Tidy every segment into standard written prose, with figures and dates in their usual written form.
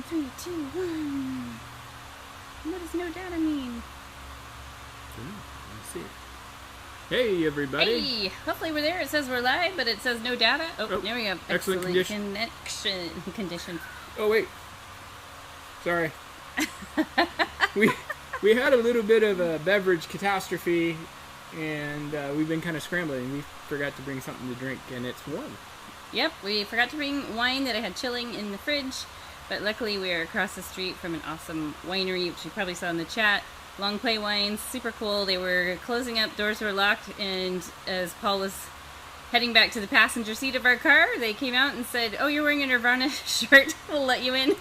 3, 2, 1. What does no data mean? Let's see. Hey, everybody. Hey, hopefully we're there. It says we're live, but it says no data. Oh, there we go. Excellent condition. Conditions. Oh, wait. Sorry. we had a little bit of a beverage catastrophe, and we've been kind of scrambling. We forgot to bring something to drink, and it's warm. Yep, we forgot to bring wine that I had chilling in the fridge, but luckily we are across the street from an awesome winery, which you probably saw in the chat. Long Play Wines, super cool. They were closing up, doors were locked, and as Paul was heading back to the passenger seat of our car, they came out and said, "Oh, you're wearing a Nirvana shirt, we'll let you in."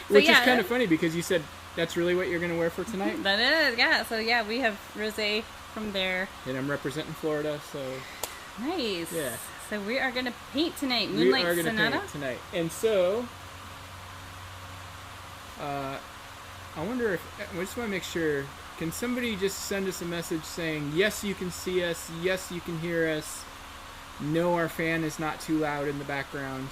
Which is kind of funny because you said that's really what you're going to wear for tonight? That is, yeah. So yeah, we have rosé from there. And I'm representing Florida, so... Nice. Yeah. So we are going to paint tonight, Moonlight Sonata. We are going to paint tonight. And so... I wonder if, I just want to make sure, can somebody just send us a message saying, yes, you can see us, yes, you can hear us, no, our fan is not too loud in the background.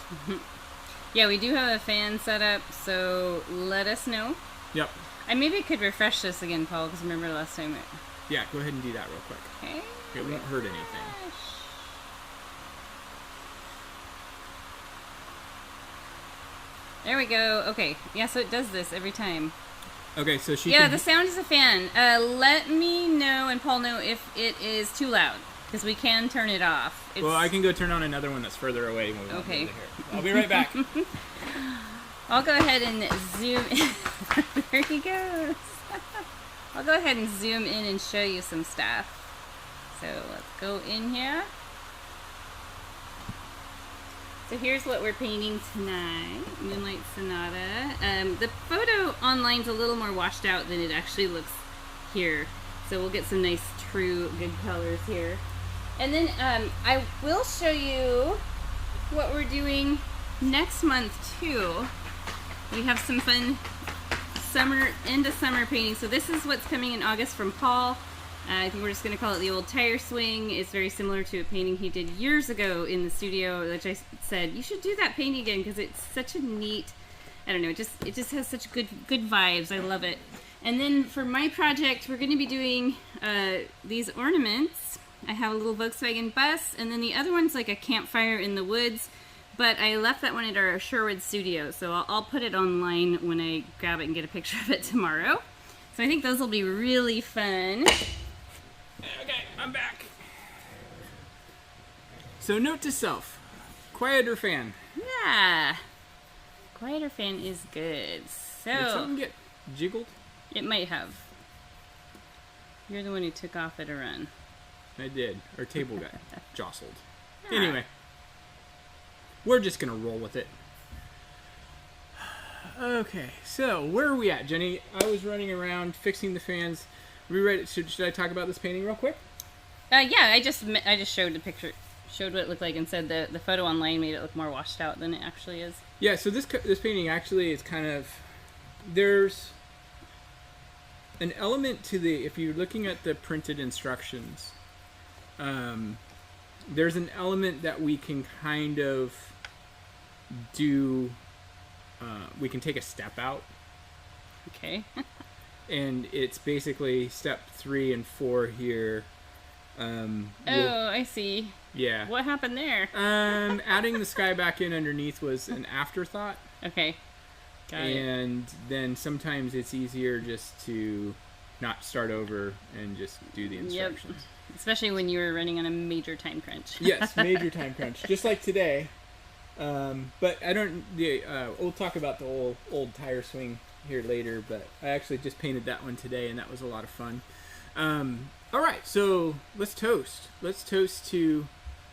Yeah, we do have a fan set up, so let us know. Yep. I maybe could refresh this again, Paul, because remember last time it... Yeah, go ahead and do that real quick. Okay. It won't hurt anything. There we go. Okay. Yeah, so it does this every time. Okay, so she Yeah, the sound is a fan. Let me know and Paul know if it is too loud, because we can turn it off. Well, I can go turn on another one that's further away. When we okay. Here. I'll be right back. I'll go ahead and zoom in. There he goes. I'll go ahead and zoom in and show you some stuff. So let's go in here. So here's what we're painting tonight, Moonlight Sonata. The photo online's a little more washed out than it actually looks here. So we'll get some nice, true, good colors here. And then I will show you what we're doing next month too. We have some fun end of summer painting. So this is what's coming in August from Paul. I think we're just going to call it the old tire swing. It's very similar to a painting he did years ago in the studio, which I said, you should do that painting again because it's such a neat, I don't know, it just has such good vibes. I love it. And then for my project, we're going to be doing these ornaments. I have a little Volkswagen bus, and then the other one's like a campfire in the woods, but I left that one at our Sherwood studio, so I'll put it online when I grab it and get a picture of it tomorrow. So I think those will be really fun. Okay, I'm back. So note to self, quieter fan. Yeah. Quieter fan is good. So did something get jiggled? It might have. You're the one who took off at a run. I did. Our table got jostled. Anyway, we're just going to roll with it. Okay, so where are we at, Jenny? I was running around fixing the fans. Should I talk about this painting real quick? Yeah, I just showed the picture, showed what it looked like, and said the photo online made it look more washed out than it actually is. Yeah, so this painting actually is kind of, there's an element to the, if you're looking at the printed instructions, there's an element that we can kind of do, we can take a step out. Okay. And it's basically step 3 and 4 here. I see. Yeah. What happened there? Adding the sky back in underneath was an afterthought. Okay. Got it. And then sometimes it's easier just to not start over and just do the instructions. Yep. Especially when you were running on a major time crunch. Yes, major time crunch. Just like today. But I don't... we'll talk about the old tire swing here later, but I actually just painted that one today, and that was a lot of fun. All right, so let's toast. Let's toast to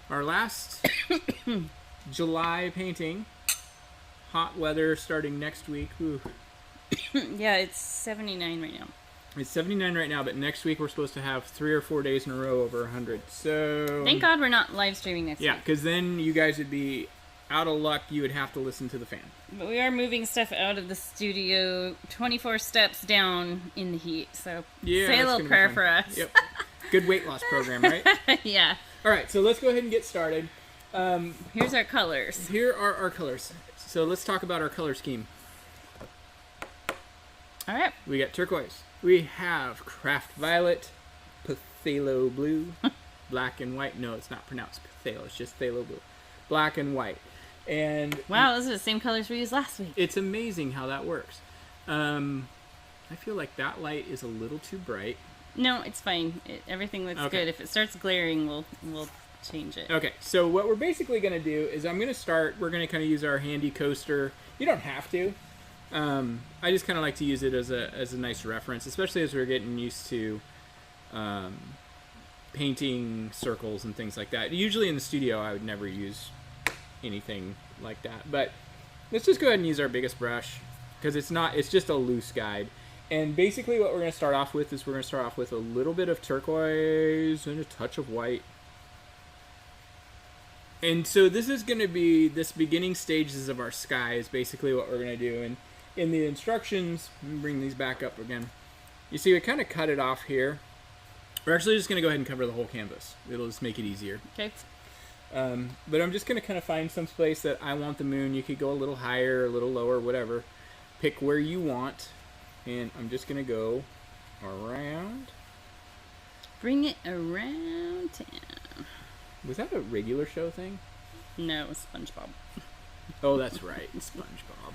our last July painting. Hot weather starting next week. Ooh. Yeah, it's 79 right now. It's 79 right now, but next week we're supposed to have 3 or 4 days in a row over 100. So thank God we're not live streaming next week. Yeah, because then you guys would be out of luck. You would have to listen to the fan. But we are moving stuff out of the studio 24 steps down in the heat. So yeah, say a little prayer for us. Yep. Good weight loss program, right? Yeah. All right, so let's go ahead and get started. Here's our colors. Here are our colors. So let's talk about our color scheme. All right. We got turquoise. We have craft violet, phthalo blue, black and white. No, it's not pronounced phthalo. It's just phthalo blue. Black and white. And wow, those are the same colors we used last week. it's amazing how that works. I feel like that light is a little too bright. No, it's fine. Everything looks good. If it starts glaring, we'll change it. Okay, so what we're basically going to do is we're going to kind of use our handy coaster. You don't have to. I just kind of like to use it as a nice reference, especially as we're getting used to painting circles and things like that. Usually in the studio, I would never use anything like that. But let's just go ahead and use our biggest brush because it's just a loose guide. And basically what we're going to start off with is we're going to start off with a little bit of turquoise and a touch of white. And so this is going to be this beginning stages of our sky is basically what we're going to do. And in the instructions, let me bring these back up again. You see we kind of cut it off here. We're actually just going to go ahead and cover the whole canvas. It'll just make it easier. Okay. But I'm just going to kind of find some place that I want the moon. You could go a little higher, a little lower, whatever. Pick where you want. And I'm just going to go around. Bring it around town. Was that a regular show thing? No, it was SpongeBob. Oh, that's right. SpongeBob.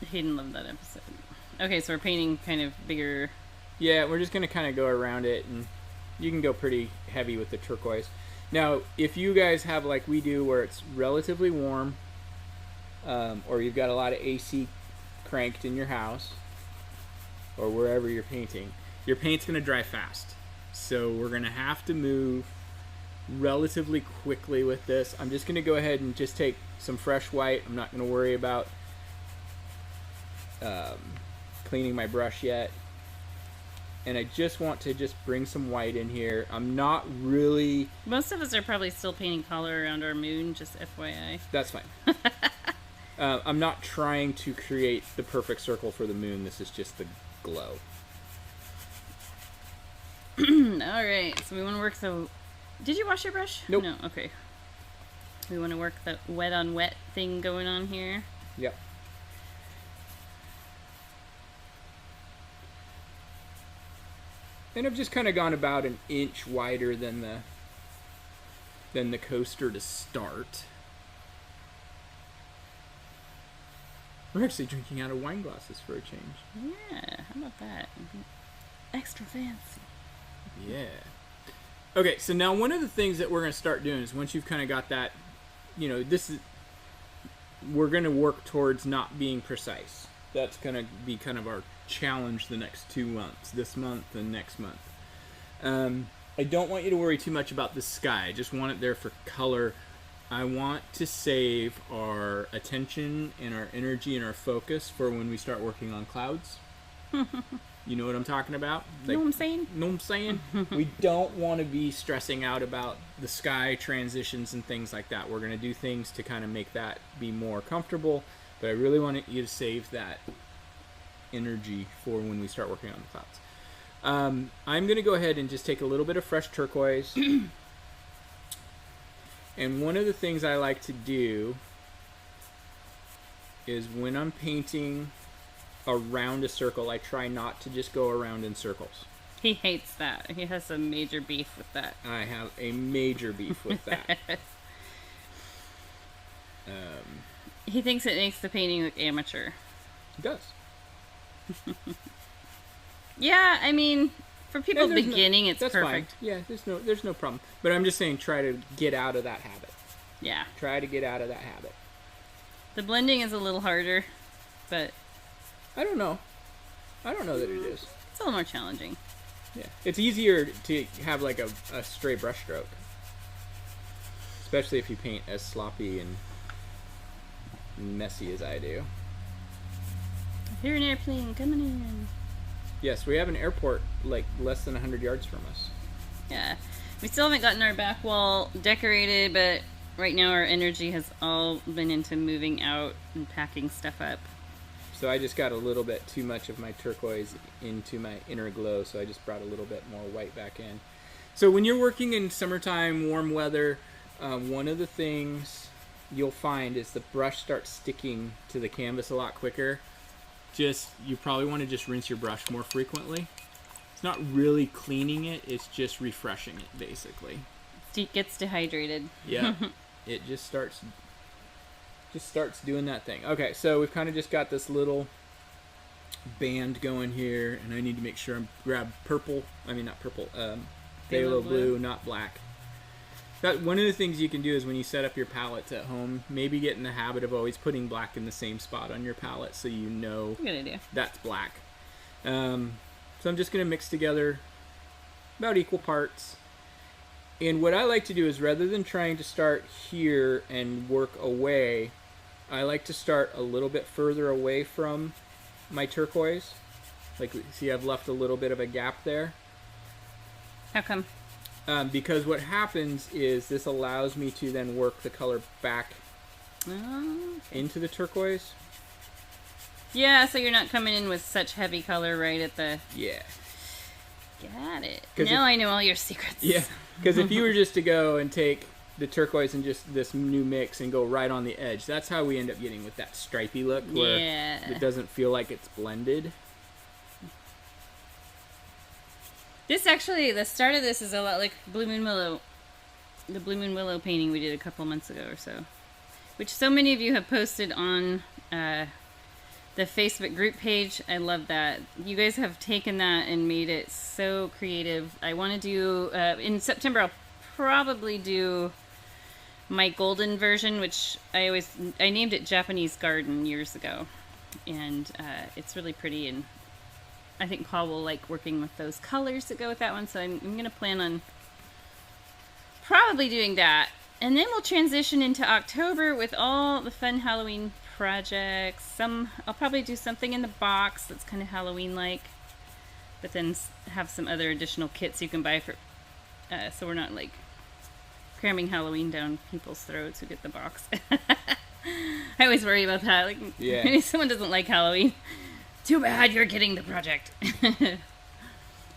Hayden loved that episode. Okay, so we're painting kind of bigger. Yeah, we're just going to kind of go around it. And you can go pretty heavy with the turquoise. Now, if you guys have like we do where it's relatively warm, or you've got a lot of AC cranked in your house or wherever you're painting, your paint's going to dry fast. So we're going to have to move relatively quickly with this. I'm just going to go ahead and just take some fresh white. I'm not going to worry about cleaning my brush yet. And I just want to just bring some white in here. I'm not really... Most of us are probably still painting color around our moon, just FYI. That's fine. I'm not trying to create the perfect circle for the moon. This is just the glow. Alright, so we want to work the... Did you wash your brush? Nope. No, okay. We want to work the wet on wet thing going on here. Yep. And I've just kind of gone about an inch wider than the coaster to start. We're actually drinking out of wine glasses for a change. Yeah, how about that? Extra fancy. Yeah. Okay, so now one of the things that we're going to start doing is once you've kind of got that, we're going to work towards not being precise. That's going to be kind of our challenge the next 2 months, this month and next month. I don't want you to worry too much about the sky. I just want it there for color. I want to save our attention and our energy and our focus for when we start working on clouds. You know what I'm talking about? Know what I'm saying? Know what I'm saying? We don't want to be stressing out about the sky transitions and things like that. We're going to do things to kind of make that be more comfortable, but I really want you to save that energy for when we start working on the clouds. I'm going to go ahead and just take a little bit of fresh turquoise. And one of the things I like to do is when I'm painting around a circle, I try not to just go around in circles. He hates that. He has a major beef with that. I have a major beef with that. He thinks it makes the painting look amateur. It does. Yeah, I mean, for people beginning, it's that's perfect. Fine. Yeah, there's no problem. But I'm just saying, try to get out of that habit. Yeah. Try to get out of that habit. The blending is a little harder, but I don't know that it is. It's a little more challenging. Yeah, it's easier to have like a stray brush stroke, especially if you paint as sloppy and messy as I do. I hear an airplane coming in. Yes, we have an airport like less than 100 yards from us. Yeah, we still haven't gotten our back wall decorated, but right now our energy has all been into moving out and packing stuff up. So I just got a little bit too much of my turquoise into my inner glow, so I just brought a little bit more white back in. So when you're working in summertime, warm weather, one of the things you'll find is the brush starts sticking to the canvas a lot quicker. you probably want to just rinse your brush more frequently. It's not really cleaning it, it's just refreshing it, basically. It gets dehydrated. Yeah. It just starts doing that thing. Okay, so we've kind of just got this little band going here, and I need to make sure I grab purple. I mean, not purple. Phthalo blue, not black. One of the things you can do is when you set up your palettes at home, maybe get in the habit of always putting black in the same spot on your palette so you know Good idea. That's black. So I'm just going to mix together about equal parts. And what I like to do is rather than trying to start here and work away, I like to start a little bit further away from my turquoise. Like, see, I've left a little bit of a gap there. How come? Because what happens is this allows me to then work the color back into the turquoise. Yeah, so you're not coming in with such heavy color right at the... Yeah. Got it. Now I know all your secrets. Yeah, because if you were just to go and take the turquoise and just this new mix and go right on the edge, that's how we end up getting with that stripy look where it doesn't feel like it's blended. This actually, the start of this is a lot like Blue Moon Willow, the Blue Moon Willow painting we did a couple months ago or so, which so many of you have posted on the Facebook group page. I love that. You guys have taken that and made it so creative. I want to do, in September, I'll probably do my golden version, which I named it Japanese Garden years ago. And it's really pretty, and I think Paul will like working with those colors that go with that one. So I'm going to plan on probably doing that. And then we'll transition into October with all the fun Halloween projects. I'll probably do something in the box that's kind of Halloween-like, but then have some other additional kits you can buy for, so we're not like cramming Halloween down people's throats who get the box. I always worry about that. Like, maybe someone doesn't like Halloween. Too bad you're getting the project.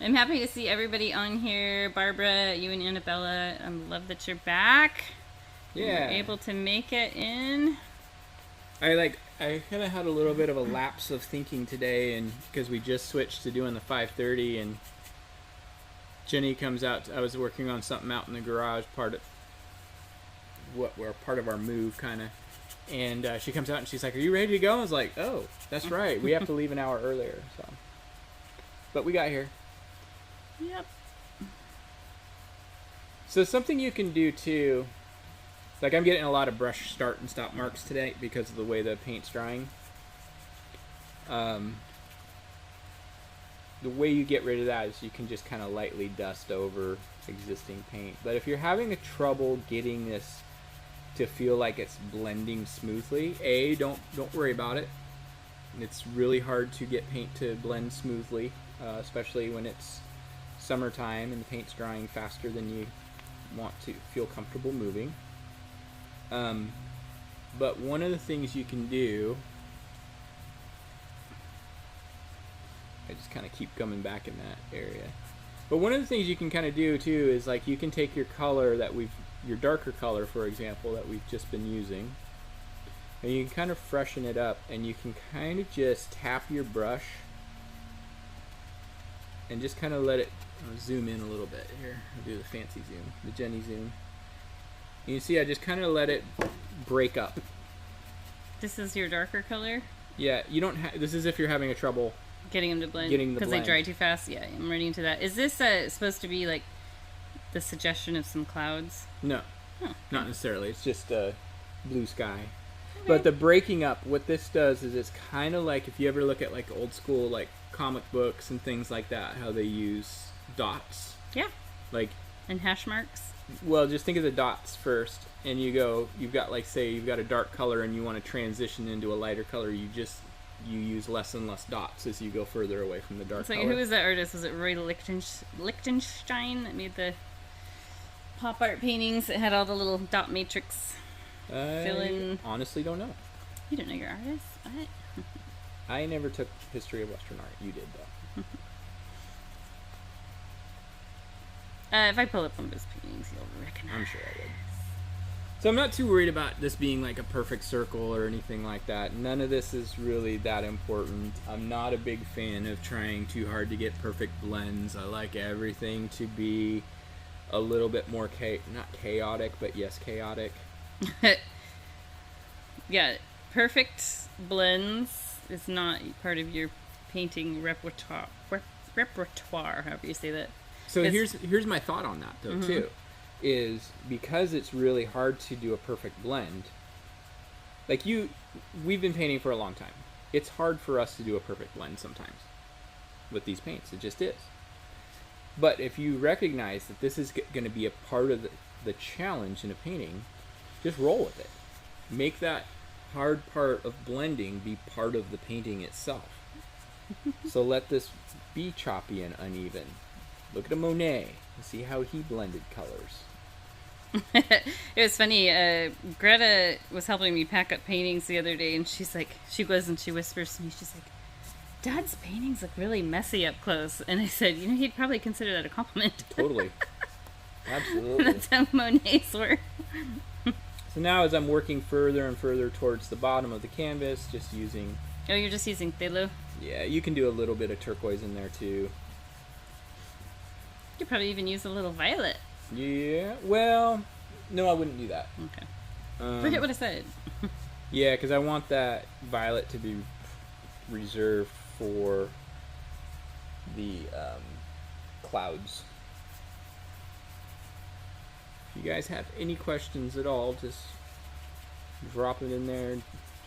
I'm happy to see everybody on here. Barbara, you and Annabella, I love that you're back. Yeah. We're able to make it in. I kind of had a little bit of a lapse of thinking today, and because we just switched to doing the 5:30, and Jenny comes out. I was working on something out in the garage, part of our move, kind of, and she comes out and she's like, "Are you ready to go?" I was like, "Oh, that's right. We have to leave an hour earlier." So, but we got here. Yep. So something you can do too. Like, I'm getting a lot of brush start and stop marks today because of the way the paint's drying. The way you get rid of that is you can just kind of lightly dust over existing paint. But if you're having a trouble getting this to feel like it's blending smoothly, don't worry about it. It's really hard to get paint to blend smoothly, especially when it's summertime and the paint's drying faster than you want to feel comfortable moving. But one of the things you can do, I just kind of keep coming back in that area. But one of the things you can kind of do too is, like, you can take your color your darker color, for example, that we've just been using, and you can kind of freshen it up, and you can kind of just tap your brush and just kind of let it zoom in a little bit. Here, I'll do the fancy zoom, the Jenny zoom. You see, I just kind of let it break up. This is your darker color? Yeah, you don't have. This is if you're having a trouble getting them to blend. Because they dry too fast. Yeah, I'm running into that. Is this supposed to be like the suggestion of some clouds? No, huh. Not necessarily. It's just blue sky. Okay. But the breaking up, what this does is it's kind of like if you ever look at like old school like comic books and things like that, how they use dots. Yeah. Like. And hash marks. Well, just think of the dots first, and you've got, like, say you've got a dark color and you want to transition into a lighter color, you use less and less dots as you go further away from the dark color. Who was that artist? Was it Roy Lichtenstein that made the pop art paintings that had all the little dot matrix fill in? Honestly don't know. You don't know your artist? What? I never took history of Western art. You did, though. If I pull up one of his paintings, you'll recognize. I'm sure I would. So I'm not too worried about this being like a perfect circle or anything like that. None of this is really that important. I'm not a big fan of trying too hard to get perfect blends. I like everything to be a little bit more not chaotic, but yes, chaotic. Yeah, perfect blends is not part of your painting repertoire, however you say that. So here's my thought on that though too, is because it's really hard to do a perfect blend. Like we've been painting for a long time. It's hard for us to do a perfect blend sometimes with these paints. It just is. But if you recognize that this is going to be a part of the challenge in a painting, just roll with it. Make that hard part of blending be part of the painting itself. So let this be choppy and uneven. Look at a Monet and see how he blended colors. It was funny. Greta was helping me pack up paintings the other day, and she whispers to me, she's like, Dad's paintings look really messy up close. And I said, he'd probably consider that a compliment. Totally. Absolutely. That's how Monets were. So now as I'm working further and further towards the bottom of the canvas, just using... Oh, you're just using phthalo? Yeah, you can do a little bit of turquoise in there too. You could probably even use a little violet. Yeah, well, no, I wouldn't do that. Okay. Forget what I said. Yeah, because I want that violet to be reserved for the clouds. If you guys have any questions at all, just drop it in there.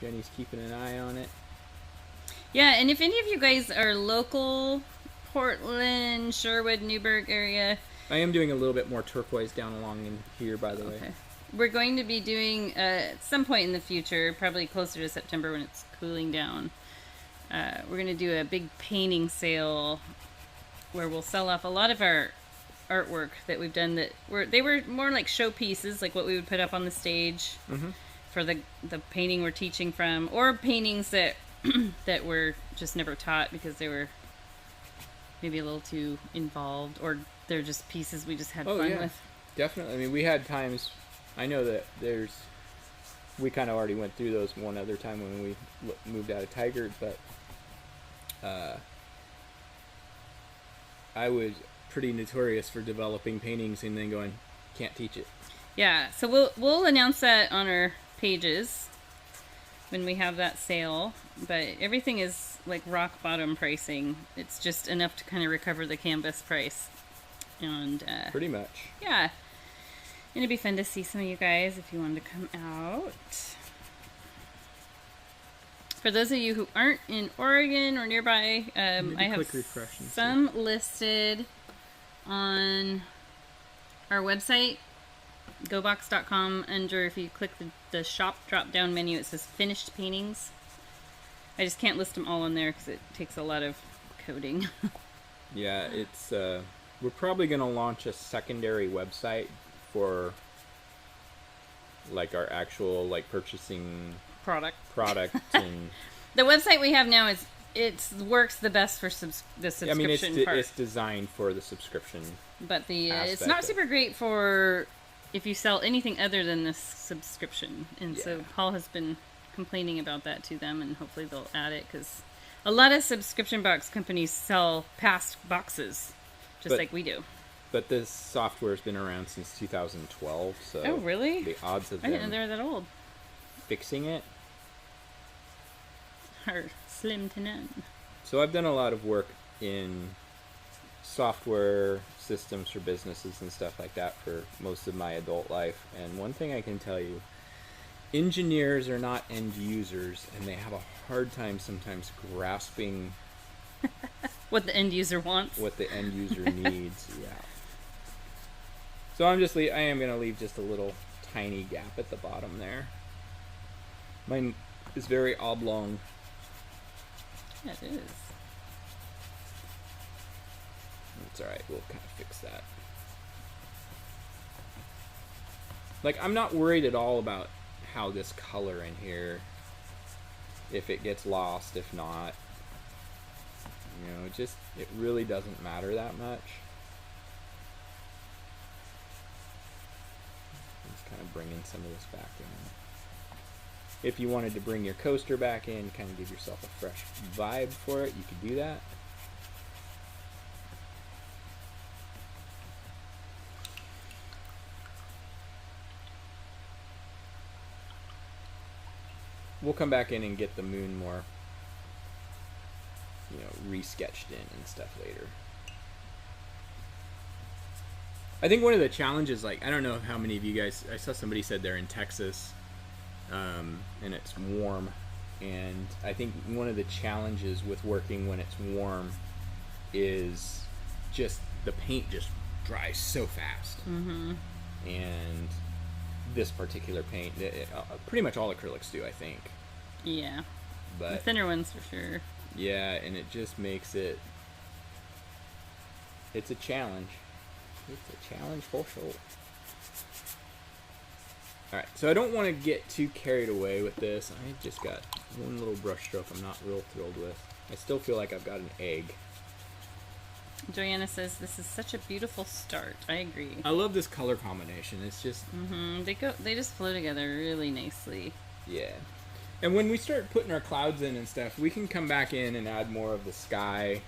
Jenny's keeping an eye on it. Yeah, and if any of you guys are local, Portland, Sherwood, Newburgh area... I am doing a little bit more turquoise down along in here, by the way. We're going to be doing, at some point in the future, probably closer to September when it's cooling down, we're going to do a big painting sale where we'll sell off a lot of our artwork that we've done they were more like showpieces, like what we would put up on the stage for the painting we're teaching from, or paintings that that were just never taught because they were maybe a little too involved, or they're just pieces we just had fun with. Definitely. I mean, we had times, I know that we kind of already went through those one other time when we moved out of Tigard, but I was pretty notorious for developing paintings and then going, can't teach it. Yeah, so we'll announce that on our pages when we have that sale, but everything is like rock bottom pricing. It's just enough to kind of recover the canvas price. And pretty much. Yeah. And it'd be fun to see some of you guys if you wanted to come out. For those of you who aren't in Oregon or nearby, I have some listed on our website, gobox.com. Under, if you click the shop drop down menu, it says finished paintings. I just can't list them all on there because it takes a lot of coding. Yeah, it's we're probably going to launch a secondary website for like our actual like purchasing product and the website we have now works the best for the subscription. I mean, part. It's designed for the subscription, but it's not super great for if you sell anything other than this subscription. And so Paul has been complaining about that to them, and hopefully they'll add it, because a lot of subscription box companies sell past boxes like we do. But this software has been around since 2012, so oh really? The odds of I didn't know they're that old. Fixing it are slim to none. So I've done a lot of work in software systems for businesses and stuff like that for most of my adult life, and one thing I can tell you, engineers are not end users, and they have a hard time sometimes grasping what the end user wants, what the end user needs. Yeah. So I am going to leave just a little tiny gap at the bottom there. Mine is very oblong. Yeah, it is. It's alright, we'll kind of fix that. Like, I'm not worried at all about how this color in here, if it gets lost, if not. You know, it really doesn't matter that much. It's kind of bringing some of this back in. If you wanted to bring your coaster back in, kind of give yourself a fresh vibe for it, you could do that. We'll come back in and get the moon more, re-sketched in and stuff later. I think one of the challenges, I don't know how many of you guys, I saw somebody said they're in Texas, and it's warm, and I think one of the challenges with working when it's warm is just the paint just dries so fast. Mm-hmm. And this particular paint, pretty much all acrylics do, I think. Yeah. But the thinner ones for sure. Yeah, and it just makes it's a challenge. It's a challenge for sure. Alright, so I don't want to get too carried away with this. I just got one little brush stroke I'm not real thrilled with. I still feel like I've got an egg. Joanna says this is such a beautiful start. I agree. I love this color combination. It's just they just flow together really nicely. Yeah. And when we start putting our clouds in and stuff, we can come back in and add more of the sky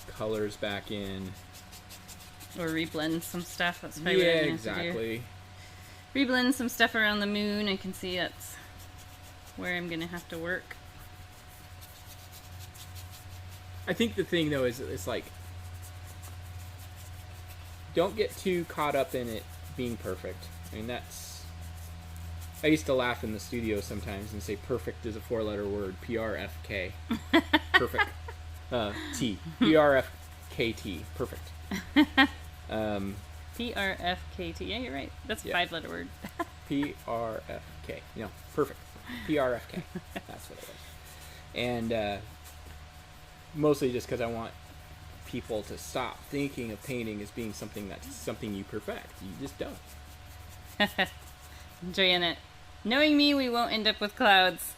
colors back in. Or reblend some stuff. That's probably what Yeah, I'm gonna exactly. have to do. Reblend some stuff around the moon. I can see that's where I'm gonna have to work. I think the thing though is it's don't get too caught up in it being perfect. I mean, I used to laugh in the studio sometimes and say perfect is a 4-letter word. PRFK. Perfect. T. PRFKT. Perfect. PRFKT. Yeah, you're right. That's a 5-letter word. PRFK. No, perfect. PRFK. That's what it was. And mostly just because I want people to stop thinking of painting as being something you perfect. You just don't. Joanna, knowing me, we won't end up with clouds.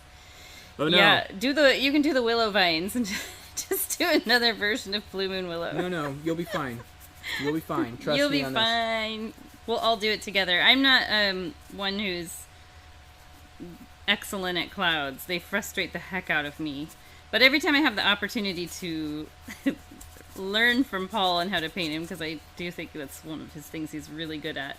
Oh no. Yeah, you can do the willow vines and just do another version of Blue Moon Willow. No, you'll be fine. You'll be fine. Trust You'll me be on fine. this. We'll all do it together. I'm not one who's excellent at clouds. They frustrate the heck out of me. But every time I have the opportunity to learn from Paul on how to paint him, because I do think that's one of his things he's really good at.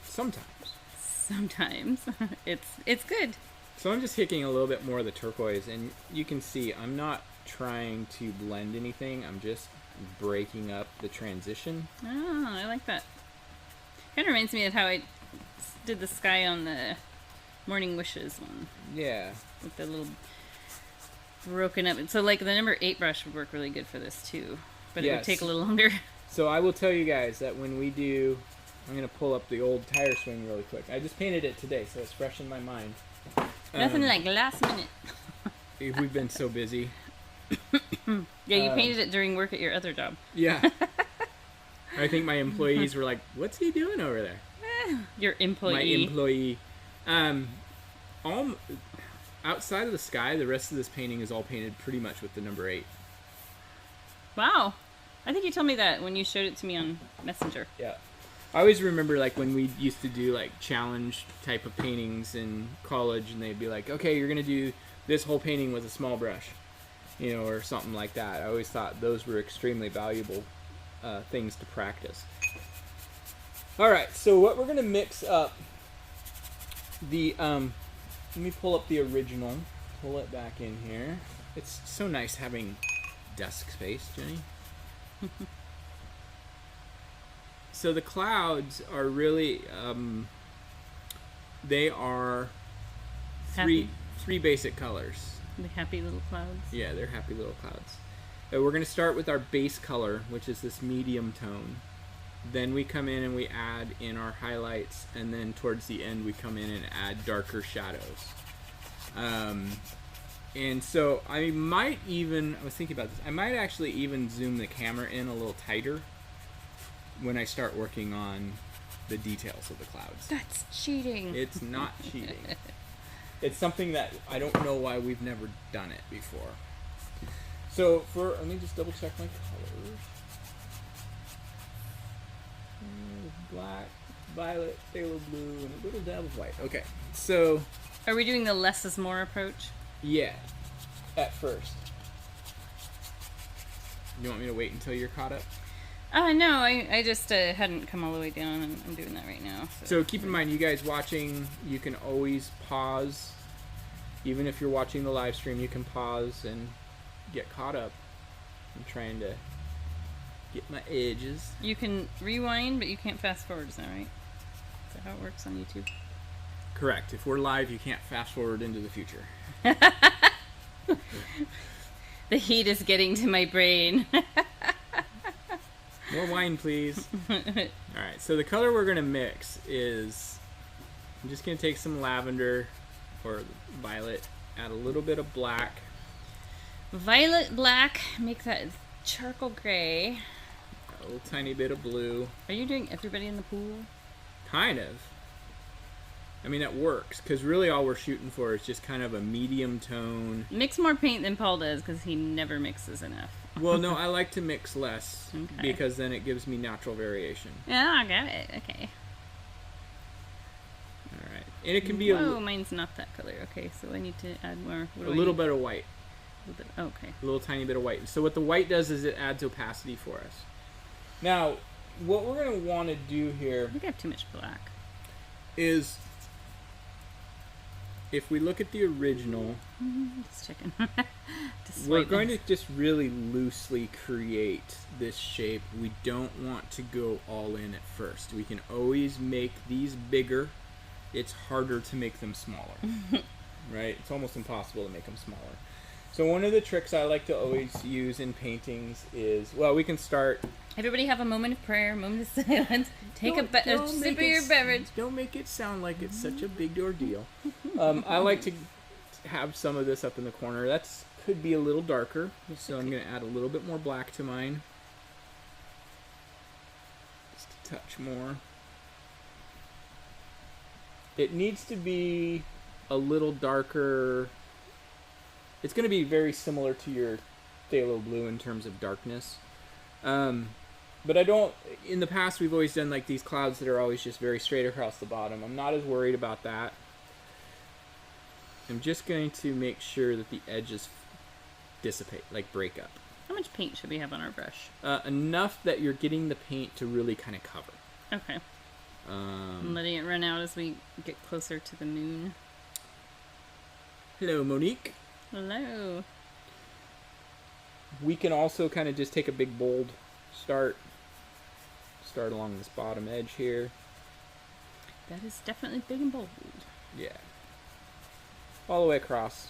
Sometimes it's good. So I'm just hicking a little bit more of the turquoise, and you can see I'm not trying to blend anything. I'm just breaking up the transition. Oh, I like that. Kind of reminds me of how I did the sky on the Morning Wishes one. Yeah. With the little broken up. So the number 8 brush would work really good for this too. But it would take a little longer. So I will tell you guys that when we do, I'm going to pull up the old tire swing really quick. I just painted it today, so it's fresh in my mind. Nothing like last minute. We've been so busy. Yeah, you painted it during work at your other job. Yeah. I think my employees were like, what's he doing over there? Your employee. My employee. Outside of the sky, the rest of this painting is all painted pretty much with the number 8. Wow. I think you told me that when you showed it to me on Messenger. Yeah. I always remember when we used to do challenge type of paintings in college, and they'd be like, okay, you're going to do this whole painting with a small brush, or something like that. I always thought those were extremely valuable things to practice. All right, so what we're going to mix up, let me pull up the original, pull it back in here. It's so nice having desk space, Jenny. So the clouds are really, they are three basic colors. The happy little clouds. Yeah, they're happy little clouds. We're going to start with our base color, which is this medium tone. Then we come in and we add in our highlights, and then towards the end we come in and add darker shadows. And so I was thinking about this, I might actually even zoom the camera in a little tighter when I start working on the details of the clouds. That's cheating. It's not cheating. It's something that I don't know why we've never done it before. So let me just double check my colors. Black, violet, phthalo blue, and a little dab of white. Okay, so Are we doing the less is more approach? yeah, at first. You want me to wait until you're caught up? No, I just hadn't come all the way down, and I'm doing that right now. So keep in mind, you guys watching, you can always pause. Even if you're watching the live stream, you can pause and get caught up. I'm trying to get my edges. You can rewind, but you can't fast forward, is that right? Is that how it works on YouTube? Correct. If we're live, you can't fast forward into the future. The heat is getting to my brain. More wine, please. Alright, so the color we're going to mix is... I'm just going to take some lavender or violet, add a little bit of black. Violet black, make that charcoal gray. A little tiny bit of blue. Are you doing everybody in the pool? Kind of. I mean, that works, because really all we're shooting for is just kind of a medium tone. Mix more paint than Paul does, because he never mixes enough. Well, no, I like to mix less, Okay. because then it gives me natural variation. Yeah, I got it. Okay. Alright. And it can be Whoa, mine's not that color. Okay, so I need to add more. a little bit of white. Okay. A little tiny bit of white. So what the white does is it adds opacity for us. Now, what we're going to want to do here I think I have too much black. is, if we look at the original, Just checking. we're going to just really loosely create this shape. We don't want to go all in at first. We can always make these bigger. It's harder to make them smaller. Right? It's almost impossible to make them smaller. So one of the tricks I like to always use in paintings is, well, we can start... Everybody have a moment of prayer, moment of silence. Take a sip of your beverage. Don't make it sound like it's such a big ordeal. I like to have some of this up in the corner. That's could be a little darker, so I'm going to add a little bit more black to mine. Just a touch more. It needs to be a little darker. It's going to be very similar to your phthalo blue in terms of darkness. But I don't, in the past we've always done like these clouds that are always just very straight across the bottom. I'm not as worried about that. I'm just going to make sure that the edges dissipate, like break up. How much paint should we have on our brush? Enough that you're getting the paint to really kind of cover. Okay. I'm letting it run out as we get closer to the moon. Hello, Monique. Hello. We can also kind of just take a big bold start along this bottom edge here. That is definitely big and bold. Yeah. All the way across.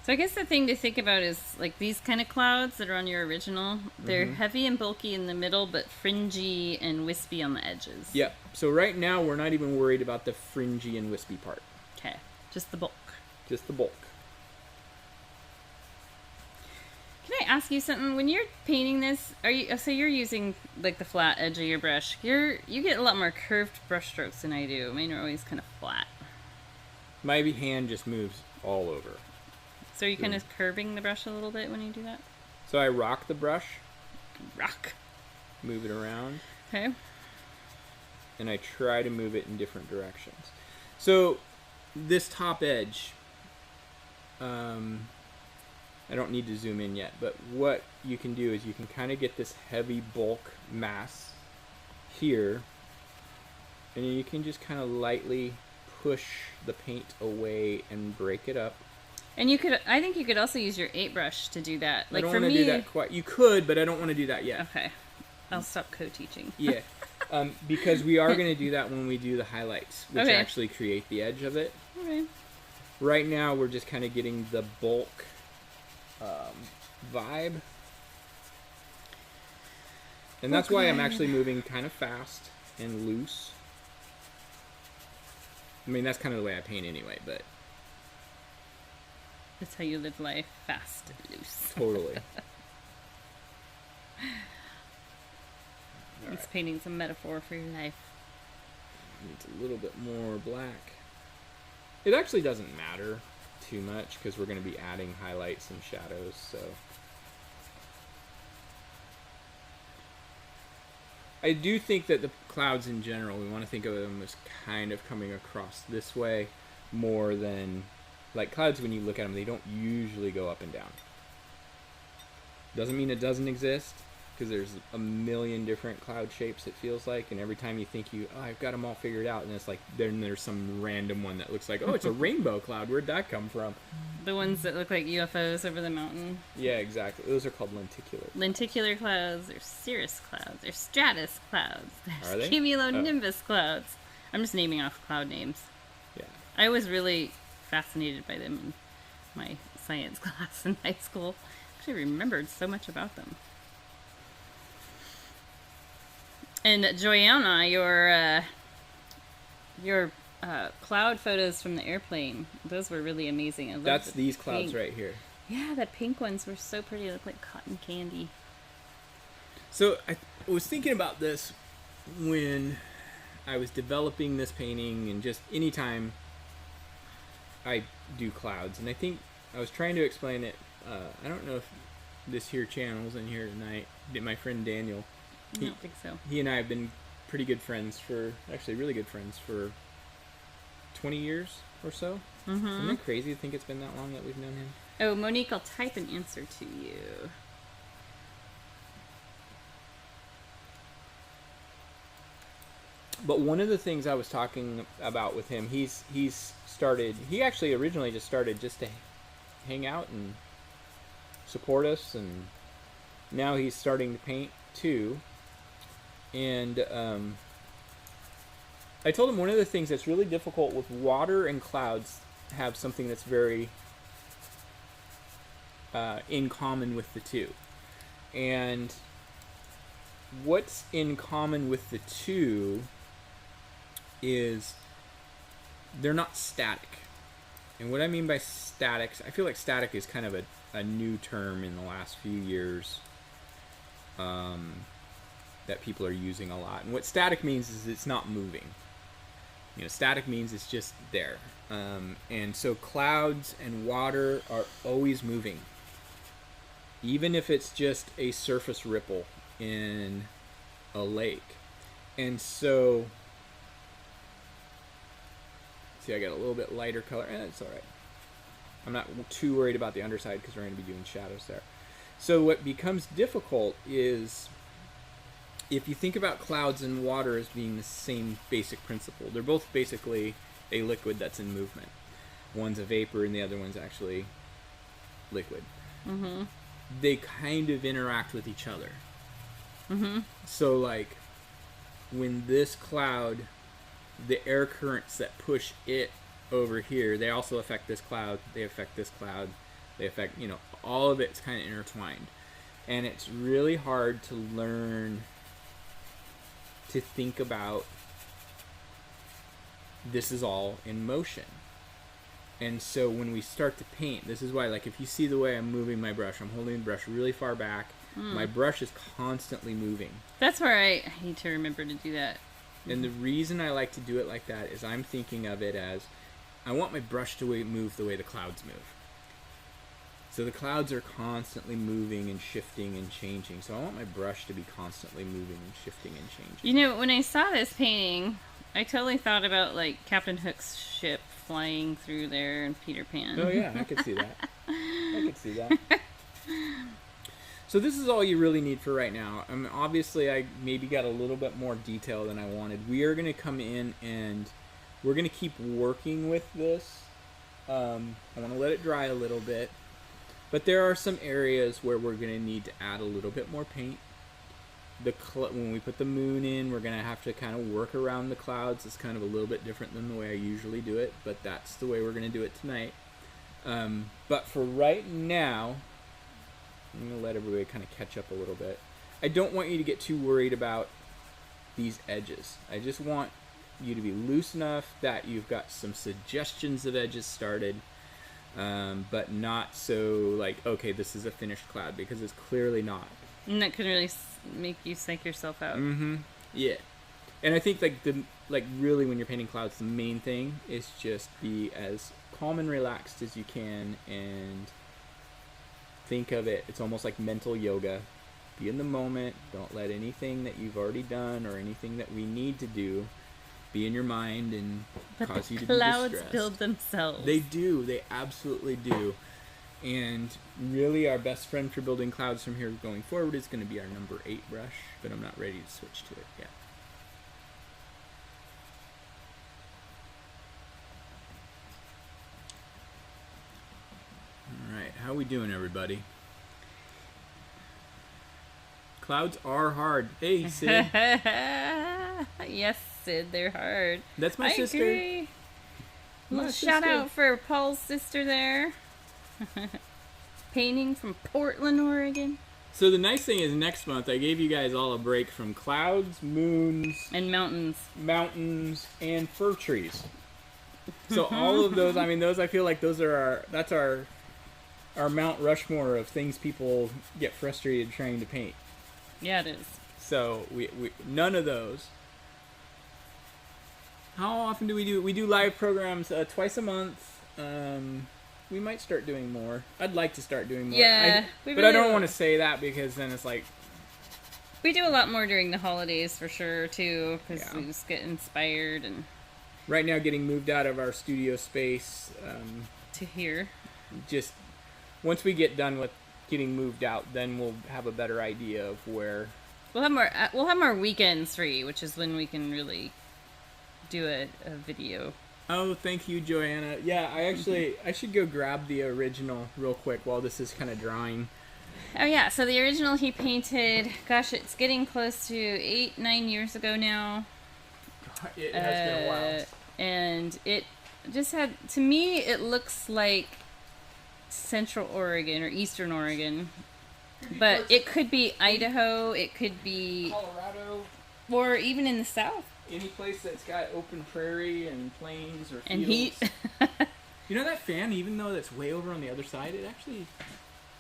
So I guess the thing to think about is like these kind of clouds that are on your original, they're heavy and bulky in the middle, but fringy and wispy on the edges. Yep. So right now we're not even worried about the fringy and wispy part. Okay. Just the bulk. Just the bulk. Can I ask you something? When you're painting this, you're using like the flat edge of your brush. You get a lot more curved brush strokes than I do. Mine are always kind of flat. My hand just moves all over. So are you kind of curving the brush a little bit when you do that? So I rock the brush. Rock. Move it around. Okay. And I try to move it in different directions. So this top edge, I don't need to zoom in yet, but what you can do is you can kind of get this heavy bulk mass here, and then you can just kind of lightly push the paint away and break it up. And I think you could also use your 8 brush to do that. Like I don't for want me, to do that quite. You could, but I don't want to do that yet. Okay. I'll stop co-teaching. Yeah. Because we are going to do that when we do the highlights, which actually create the edge of it. Okay. Right now, we're just kind of getting the bulk vibe. And that's why I'm actually moving kind of fast and loose. I mean, that's kind of the way I paint anyway, but... That's how you live life, fast and loose. Totally. It's painting's a metaphor for your life. It's a little bit more black. It actually doesn't matter too much because we're going to be adding highlights and shadows, so... I do think that the clouds in general, we want to think of them as kind of coming across this way more than, like, clouds, when you look at them, they don't usually go up and down. Doesn't mean it doesn't exist, because there's a million different cloud shapes, it feels like, and every time you think I've got them all figured out, and it's like, then there's some random one that looks like, oh, it's a rainbow cloud, where'd that come from? The ones that look like UFOs over the mountain. Yeah, exactly. Those are called lenticular. Lenticular clouds, there's cirrus clouds, there's stratus clouds, Are there's they? cumulonimbus clouds. I'm just naming off cloud names. Yeah. I was really fascinated by them in my science class in high school. Actually remembered so much about them. And Joanna, your cloud photos from the airplane, those were really amazing. I loved That's the these clouds pink. right here. Yeah, the pink ones were so pretty. They looked like cotton candy. So I was thinking about this when I was developing this painting, and just anytime I do clouds, and I think I was trying to explain it. I don't know if this here channel's in here tonight. My friend Daniel. I don't think so. He and I have been pretty good friends really good friends for 20 years or so. Mm-hmm. Isn't that crazy to think it's been that long that we've known him? Oh, Monique, I'll type an answer to you. But one of the things I was talking about with him, he actually originally just started just to hang out and support us, and now he's starting to paint too. And I told him one of the things that's really difficult with water and clouds have something that's very in common with the two. And what's in common with the two is they're not static. And what I mean by statics, I feel like static is kind of a new term in the last few years that people are using a lot. And what static means is it's not moving. Static means it's just there. And so clouds and water are always moving. Even if it's just a surface ripple in a lake. And so, see, I got a little bit lighter color, and it's all right. I'm not too worried about the underside because we're going to be doing shadows there. So what becomes difficult is if you think about clouds and water as being the same basic principle. They're both basically a liquid that's in movement. One's a vapor and the other one's actually liquid. Mm-hmm. They kind of interact with each other. Mm-hmm. So, like, when this cloud, the air currents that push it over here, they also affect this cloud, they affect this cloud, they affect, all of it's kind of intertwined. And it's really hard to learn to think about this is all in motion. And so when we start to paint, this is why, like, if you see the way I'm moving my brush, I'm holding the brush really far back. My brush is constantly moving. That's where I need to remember to do that. And the reason I like to do it like that is I'm thinking of it as I want my brush to move the way the clouds move. So the clouds are constantly moving and shifting and changing. So I want my brush to be constantly moving and shifting and changing. When I saw this painting, I totally thought about, like, Captain Hook's ship flying through there and Peter Pan. Oh yeah, I could see that. I could see that. So this is all you really need for right now. Obviously, I maybe got a little bit more detail than I wanted. We are going to come in and we're going to keep working with this. I want to let it dry a little bit. But there are some areas where we're going to need to add a little bit more paint. When we put the moon in, we're going to have to kind of work around the clouds. It's kind of a little bit different than the way I usually do it, but that's the way we're going to do it tonight. But for right now, I'm going to let everybody kind of catch up a little bit. I don't want you to get too worried about these edges. I just want you to be loose enough that you've got some suggestions of edges started, but not so like, okay, this is a finished cloud, because it's clearly not. And that could really make you psych yourself out. Mm-hmm. Yeah. And I think really when you're painting clouds, the main thing is just be as calm and relaxed as you can, and think of it, it's almost like mental yoga. Be in the moment. Don't let anything that you've already done or anything that we need to do be in your mind and cause you to be distressed. Clouds build themselves. They do. They absolutely do. And really our best friend for building clouds from here going forward is going to be our number 8 brush, but I'm not ready to switch to it yet. Alright, how we doing, everybody? Clouds are hard. Hey, Sid. Yes, Sid, they're hard. That's my sister. Agree. Little shout out for Paul's sister there. Painting from Portland, Oregon. So the nice thing is next month I gave you guys all a break from clouds, moons, and mountains, and fir trees. So all of those, I mean, those I feel like those are that's our Mount Rushmore of things people get frustrated trying to paint. Yeah, it is. So we none of those. How often do we do? We do live programs twice a month. We might start doing more. I'd like to start doing more. Yeah, but I don't want to say that because then it's like... We do a lot more during the holidays for sure, too, because Yeah. we just get inspired and... Right now, getting moved out of our studio space. To here. Just, once we get done with getting moved out, then we'll have a better idea of where... We'll have more weekends free, which is when we can really do a video. Oh, thank you, Joanna. Yeah, I should go grab the original real quick while this is kind of drying. Oh yeah, so the original he painted, gosh, it's getting close to 8-9 years ago now. It has been a while. And it just had, to me, it looks like Central Oregon or Eastern Oregon. But it could be Idaho, it could be... Colorado. Or even in the South. Any place that's got open prairie and plains or fields. And heat. You know that fan, even though that's way over on the other side, it actually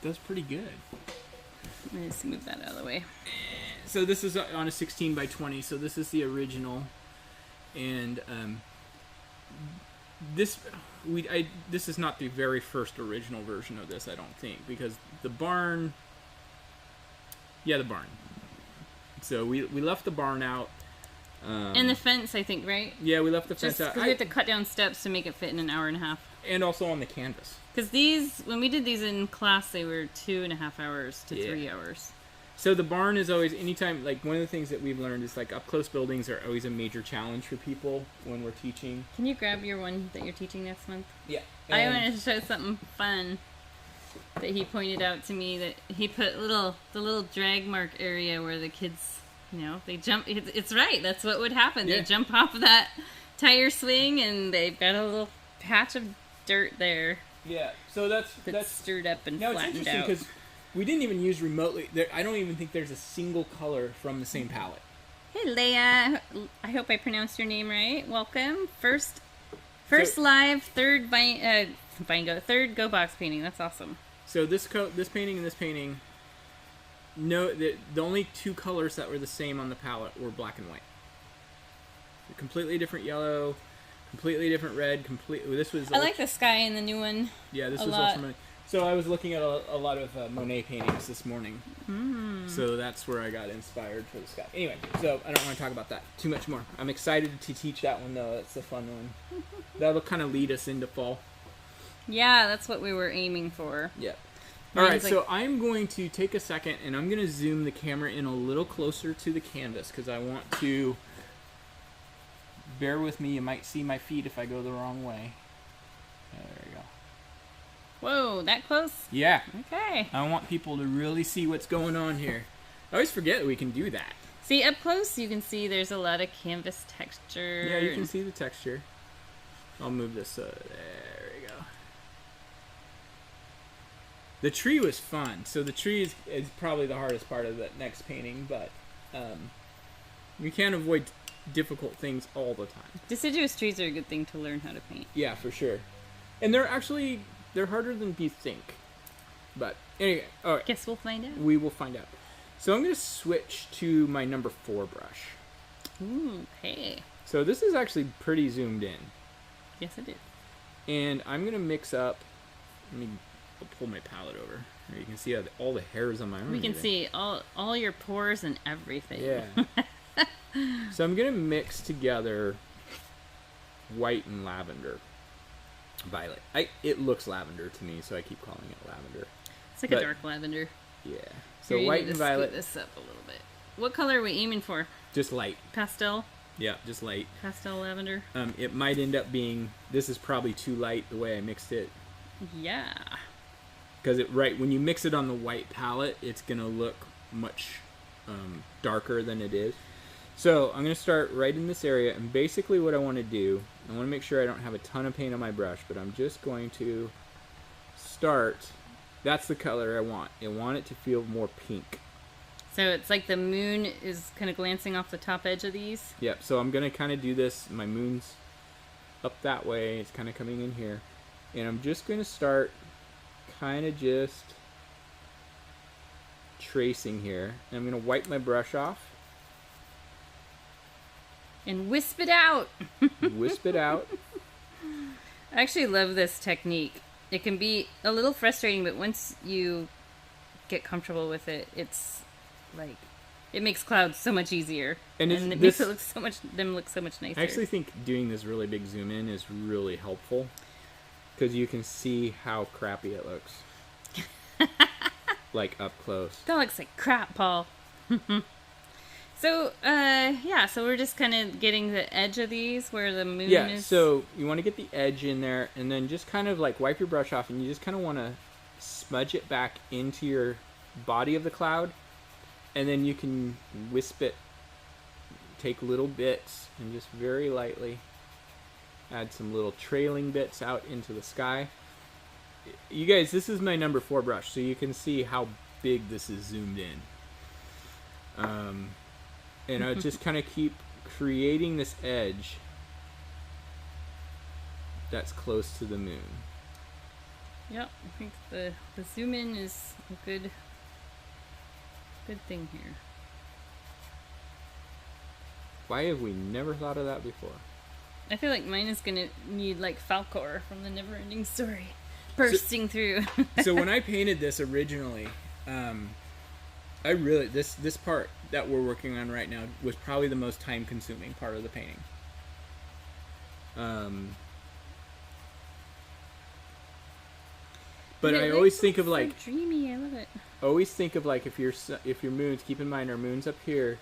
does pretty good. Let me just move that out of the way. So this is on a 16 by 20, so this is the original. And this is not the very first original version of this, I don't think, because the barn... Yeah, the barn. So we left the barn out. And the fence, I think, right? Yeah, we left the fence out. Because we have to cut down steps to make it fit in an hour and a half. And also on the canvas. Because these, when we did these in class, they were 2.5 hours to 3 hours. So the barn is always, anytime, like one of the things that we've learned is like up close buildings are always a major challenge for people when we're teaching. Can you grab your one that you're teaching next month? Yeah. I wanted to show something fun that he pointed out to me, that he put the little drag mark area where the kids... You know, they jump. It's right. That's what would happen. Yeah. They jump off that tire swing, and they've got a little patch of dirt there. Yeah. So that's stirred up and now flattened it's interesting out. because we didn't even use remotely. I don't even think there's a single color from the same palette. Hey, Leia. I hope I pronounced your name right. Welcome. First live, third third Go Box painting. That's awesome. So this painting and this painting. No, the only 2 colors that were the same on the palette were black and white. A completely different yellow, completely different red. This was. I like the sky in the new one. Yeah, this a was lot. ultramarine. So I was looking at a lot of Monet paintings this morning. So that's where I got inspired for the sky. Anyway, so I don't want to talk about that too much more. I'm excited to teach that one though. That's a fun one. That'll kind of lead us into fall. Yeah, that's what we were aiming for. Yeah. Alright, so I'm going to take a second and I'm going to zoom the camera in a little closer to the canvas because I want to... Bear with me, you might see my feet if I go the wrong way. There we go. Whoa, that close? Yeah. Okay. I want people to really see what's going on here. I always forget that we can do that. See, up close you can see there's a lot of canvas texture. Yeah, you can see the texture. I'll move this there we go. The tree was fun. So the tree is probably the hardest part of that next painting, but you can't avoid difficult things all the time. Deciduous trees are a good thing to learn how to paint. Yeah, for sure. And they're harder than you think. But anyway, all right. Guess we'll find out. We will find out. So I'm going to switch to my number 4 brush. Ooh, okay. So this is actually pretty zoomed in. Yes, it is. And I'm going to mix up, let me I'll pull my palette over. You can see all the hairs on my arm. We can see all your pores and everything. Yeah. So I'm going to mix together white and lavender. Violet. It looks lavender to me, so I keep calling it lavender. It's like a dark lavender. Yeah. So here, white and violet. Scoot this up a little bit. What color are we aiming for? Just light. Pastel? Yeah, just light. Pastel lavender. It might end up being, this is probably too light the way I mixed it. Yeah. Because when you mix it on the white palette, it's going to look much darker than it is. So I'm going to start right in this area, and basically what I want to do, I want to make sure I don't have a ton of paint on my brush, but I'm just going to start, that's the color I want. I want it to feel more pink. So it's like the moon is kind of glancing off the top edge of these? Yep, so I'm going to kind of do this, my moon's up that way, it's kind of coming in here, and I'm just going to start kind of just tracing here, and I'm going to wipe my brush off. And wisp it out. Wisp it out. I actually love this technique. It can be a little frustrating, but once you get comfortable with it, it's like it makes clouds so much easier, and it makes them look so much nicer. I actually think doing this really big zoom in is really helpful because you can see how crappy it looks, like up close. That looks like crap, Paul. So, so we're just kind of getting the edge of these where the moon is. Yeah, so you want to get the edge in there, and then just kind of like wipe your brush off, and you just kind of want to smudge it back into your body of the cloud, and then you can wisp it, take little bits, and just very lightly add some little trailing bits out into the sky. You guys, this is my number 4 brush, so you can see how big this is zoomed in. And I just kind of keep creating this edge that's close to the moon. Yep, I think the zoom in is a good thing here. Why have we never thought of that before? I feel like mine is gonna need like Falcor from the Neverending Story bursting through. So when I painted this originally, I really this part that we're working on right now was probably the most time consuming part of the painting. But I always think of like so dreamy. I love it. Always think of like if your moons, keep in mind our moon's up here.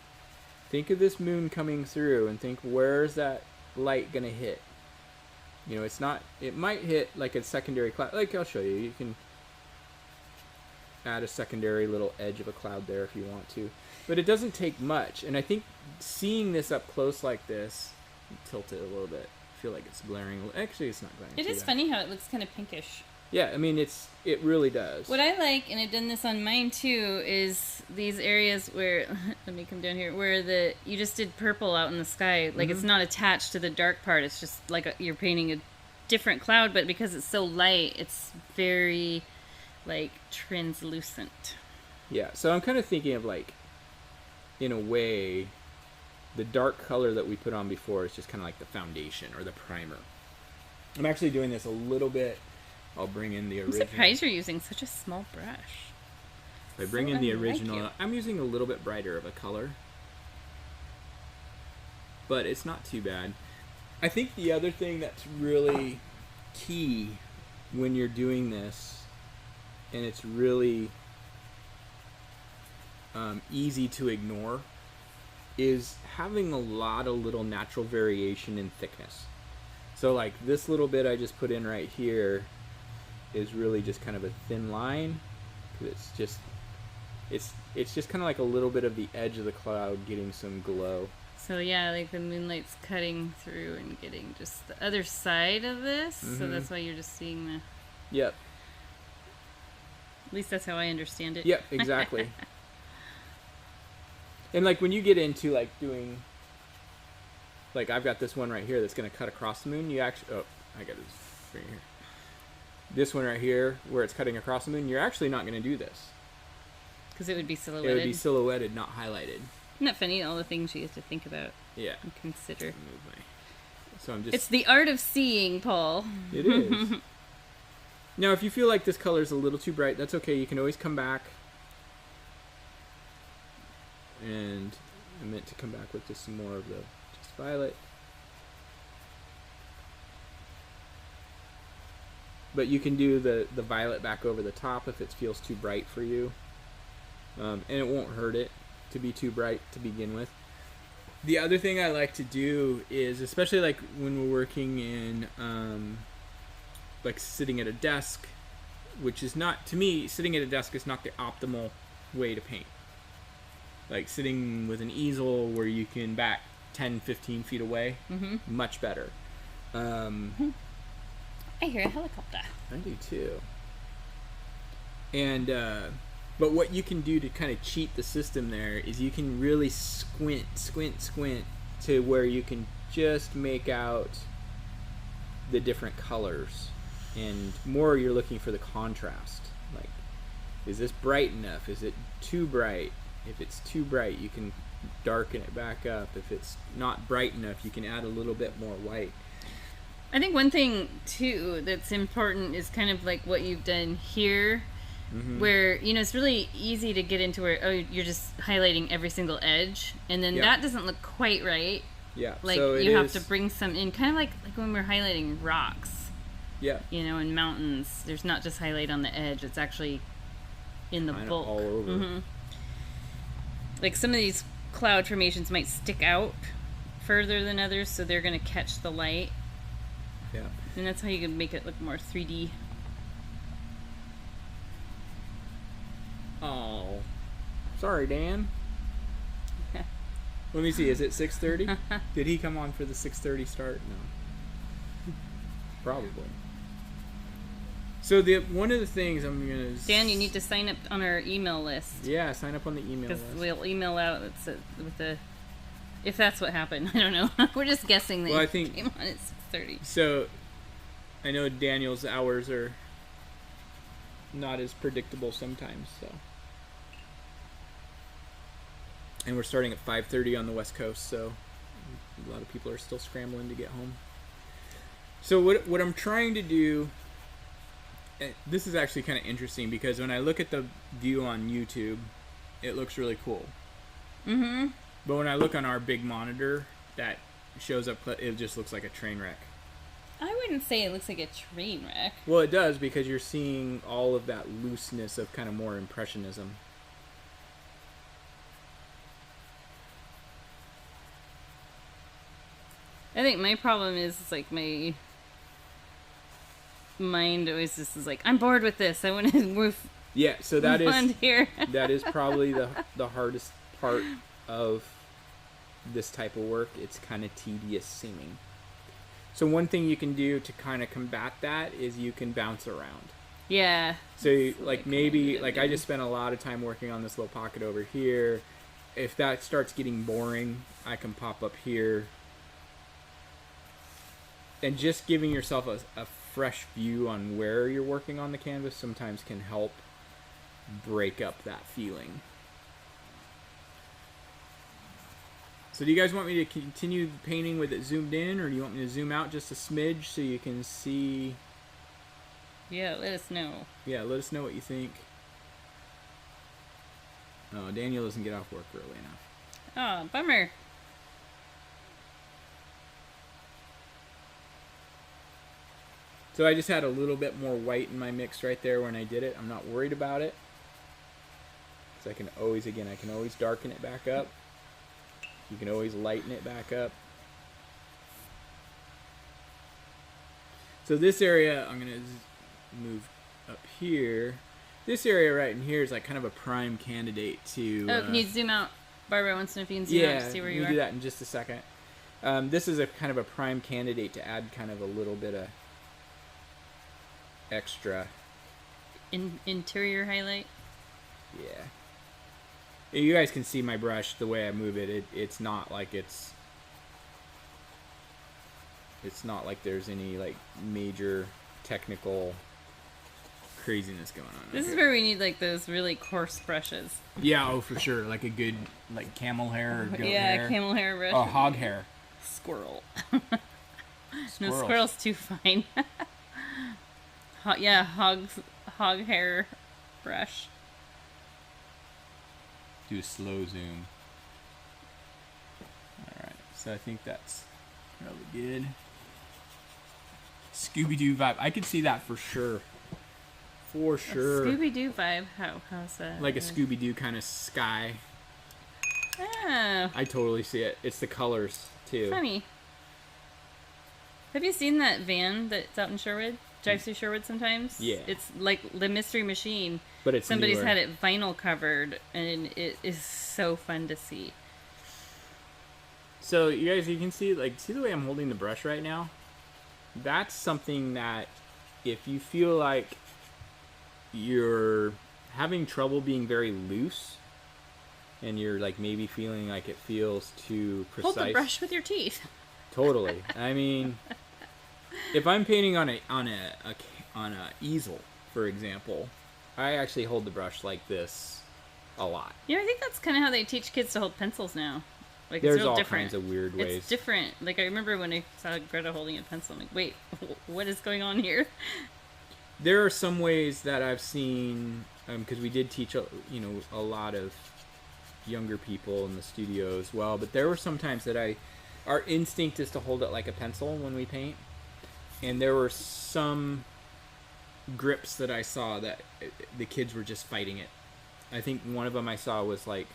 Think of this moon coming through and think, where's that light gonna hit? You know, it's not. It might hit like a secondary cloud. Like I'll show you. You can add a secondary little edge of a cloud there if you want to, but it doesn't take much. And I think seeing this up close like this, tilt it a little bit. I feel like it's glaring. Actually, it's not glaring. It is funny how it looks kind of pinkish. Yeah, I mean it really does. What I like, and I've done this on mine too, is these areas where let me come down here, where you just did purple out in the sky, like it's not attached to the dark part. It's just like you're painting a different cloud, but because it's so light, it's very like translucent. Yeah, so I'm kind of thinking of like, in a way, the dark color that we put on before is just kind of like the foundation or the primer. I'm actually doing this a little bit. I'll bring in the original. I'm surprised you're using such a small brush. If I bring in the original, I'm using a little bit brighter of a color. But it's not too bad. I think the other thing that's really key when you're doing this, and it's really easy to ignore, is having a lot of little natural variation in thickness. So like this little bit I just put in right here is really just kind of a thin line. It's just kind of like a little bit of the edge of the cloud getting some glow. So yeah, like the moonlight's cutting through and getting just the other side of this. So that's why you're just seeing the... Yep. At least that's how I understand it. Yep, exactly. And like when you get into like doing, like I've got this one right here that's going to cut across the moon. You actually, I got this right here. This one right here, where it's cutting across the moon, you're actually not going to do this. Because it would be silhouetted. It would be silhouetted, not highlighted. Isn't that funny, all the things you have to think about and consider? So I'm just... It's the art of seeing, Paul. It is. Now, if you feel like this color is a little too bright, that's okay. You can always come back. And I meant to come back with just some more of the just violet. But you can do the violet back over the top if it feels too bright for you. And it won't hurt it to be too bright to begin with. The other thing I like to do is, especially like when we're working in, like sitting at a desk, which is not, to me, sitting at a desk is not the optimal way to paint. Like sitting with an easel where you can back 10, 15 feet away, much better. I hear a helicopter. I do too. And, but what you can do to kind of cheat the system there is you can really squint to where you can just make out the different colors. And more you're looking for the contrast. Like, is this bright enough? Is it too bright? If it's too bright, you can darken it back up. If it's not bright enough, you can add a little bit more white. I think one thing, too, that's important is kind of like what you've done here, where, you know, it's really easy to get into where, oh, you're just highlighting every single edge, and then that doesn't look quite right. Yeah. Like, so you have to bring some in, kind of like when we're highlighting rocks. Yeah. You know, in mountains, there's not just highlight on the edge, it's actually in the kind bulk. of all over. Like, some of these cloud formations might stick out further than others, so they're going to catch the light. Yeah. And that's how you can make it look more 3D. Oh. Sorry, Dan. Let me see, is it 6:30? Did he come on for the 6:30 start? No. Probably. So one of the things I'm going to... Dan, you need to sign up on our email list. Yeah, sign up on the email list. Because we'll email out with the... If that's what happened. I don't know. We're just guessing that I think came on at 6:30. So, I know Daniel's hours are not as predictable sometimes, so. And we're starting at 5:30 on the West Coast, so a lot of people are still scrambling to get home. So what I'm trying to do, this is actually kind of interesting because when I look at the view on YouTube, it looks really cool. But when I look on our big monitor that shows up, it just looks like a train wreck. I wouldn't say it looks like a train wreck. Well, it does because you're seeing all of that looseness of kind of more impressionism. I think my problem is like my mind always just is like, I'm bored with this. I want to move. Yeah, so that is here. That is probably the hardest part of this type of work. It's kind of tedious seeming. So one thing you can do to kind of combat that is you can bounce around. Yeah. So like maybe like I just spent a lot of time working on this little pocket over here. If that starts getting boring, I can pop up here. And just giving yourself a fresh view on where you're working on the canvas sometimes can help break up that feeling. So do you guys want me to continue painting with it zoomed in, or do you want me to zoom out just a smidge so you can see? Yeah, let us know. Yeah, let us know what you think. Oh, Daniel doesn't get off work early enough. Oh, bummer. So I just had a little bit more white in my mix right there when I did it. I'm not worried about it. So I can always darken it back up. You can always lighten it back up. So this area, I'm going to move up here. This area right in here is like kind of a prime candidate to... Oh, can you zoom out? Barbara wants to know if you can zoom out to see where you are. Yeah, we'll do that in just a second. This is a kind of a prime candidate to add kind of a little bit of extra... interior highlight? Yeah. You guys can see my brush, the way I move it. It's not like it's not like there's any like major technical craziness going on. This is where we need like those really coarse brushes. Yeah, oh for sure. Like a good like camel hair or goat hair. Yeah, camel hair brush. Oh, hog hair. Squirrel. No, squirrel's too fine. hog hair brush. Do a slow zoom. Alright, so I think that's really good. Scooby-Doo vibe. I could see that for sure. For sure. Scooby-Doo vibe. How's that? Like a Scooby-Doo kind of sky. Oh. I totally see it. It's the colors, too. Funny. Have you seen that van that's out in Sherwood? Drives through Sherwood sometimes? Yeah. It's like the Mystery Machine. But it's Somebody's newer. had it vinyl covered, and it is so fun to see. So, you guys, you can see the way I'm holding the brush right now? That's something that if you feel like you're having trouble being very loose, and you're like maybe feeling like it feels too precise. Hold the brush with your teeth. Totally. I mean, if I'm painting on a easel, for example, I actually hold the brush like this a lot. Yeah, I think that's kind of how they teach kids to hold pencils now. Like, There's it's real all different. kinds of weird ways. It's different. Like, I remember when I saw Greta holding a pencil, I'm like, wait, what is going on here? There are some ways that I've seen, because we did teach, a lot of younger people in the studio as well, but there were some times that our instinct is to hold it like a pencil when we paint, and there were some grips that I saw that the kids were just fighting it. I think one of them I saw was like,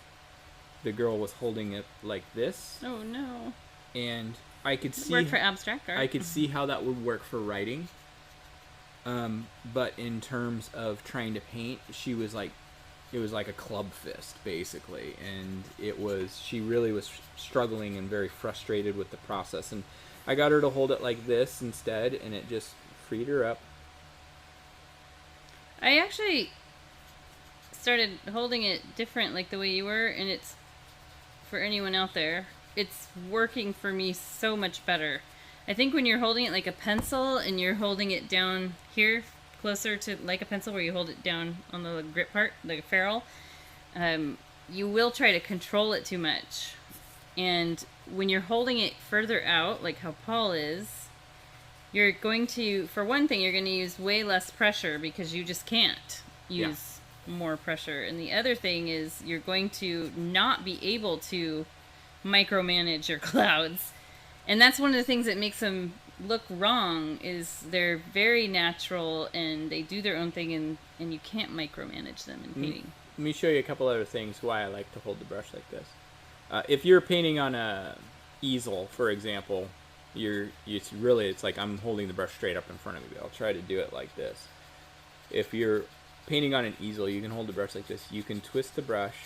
the girl was holding it like this. Oh, no. And I could see... Work for abstract art. I could see how that would work for writing. But in terms of trying to paint, she was like... It was like a club fist, basically. And she really was struggling and very frustrated with the process. And I got her to hold it like this instead, and it just freed her up. I actually started holding it different, like the way you were, and it's... For anyone out there, it's working for me so much better. I think when you're holding it like a pencil and you're holding it down here, closer to like a pencil where you hold it down on the grip part, like a ferrule, you will try to control it too much. And when you're holding it further out, like how Paul is, you're going to, for one thing, you're going to use way less pressure because you just can't use more pressure. And the other thing is you're going to not be able to micromanage your clouds. And that's one of the things that makes them look wrong, is they're very natural and they do their own thing, and you can't micromanage them in painting. Let me show you a couple other things why I like to hold the brush like this. If you're painting on a easel, for example, it's like I'm holding the brush straight up in front of me. I'll try to do it like this. If you're painting on an easel, you can hold the brush like this. You can twist the brush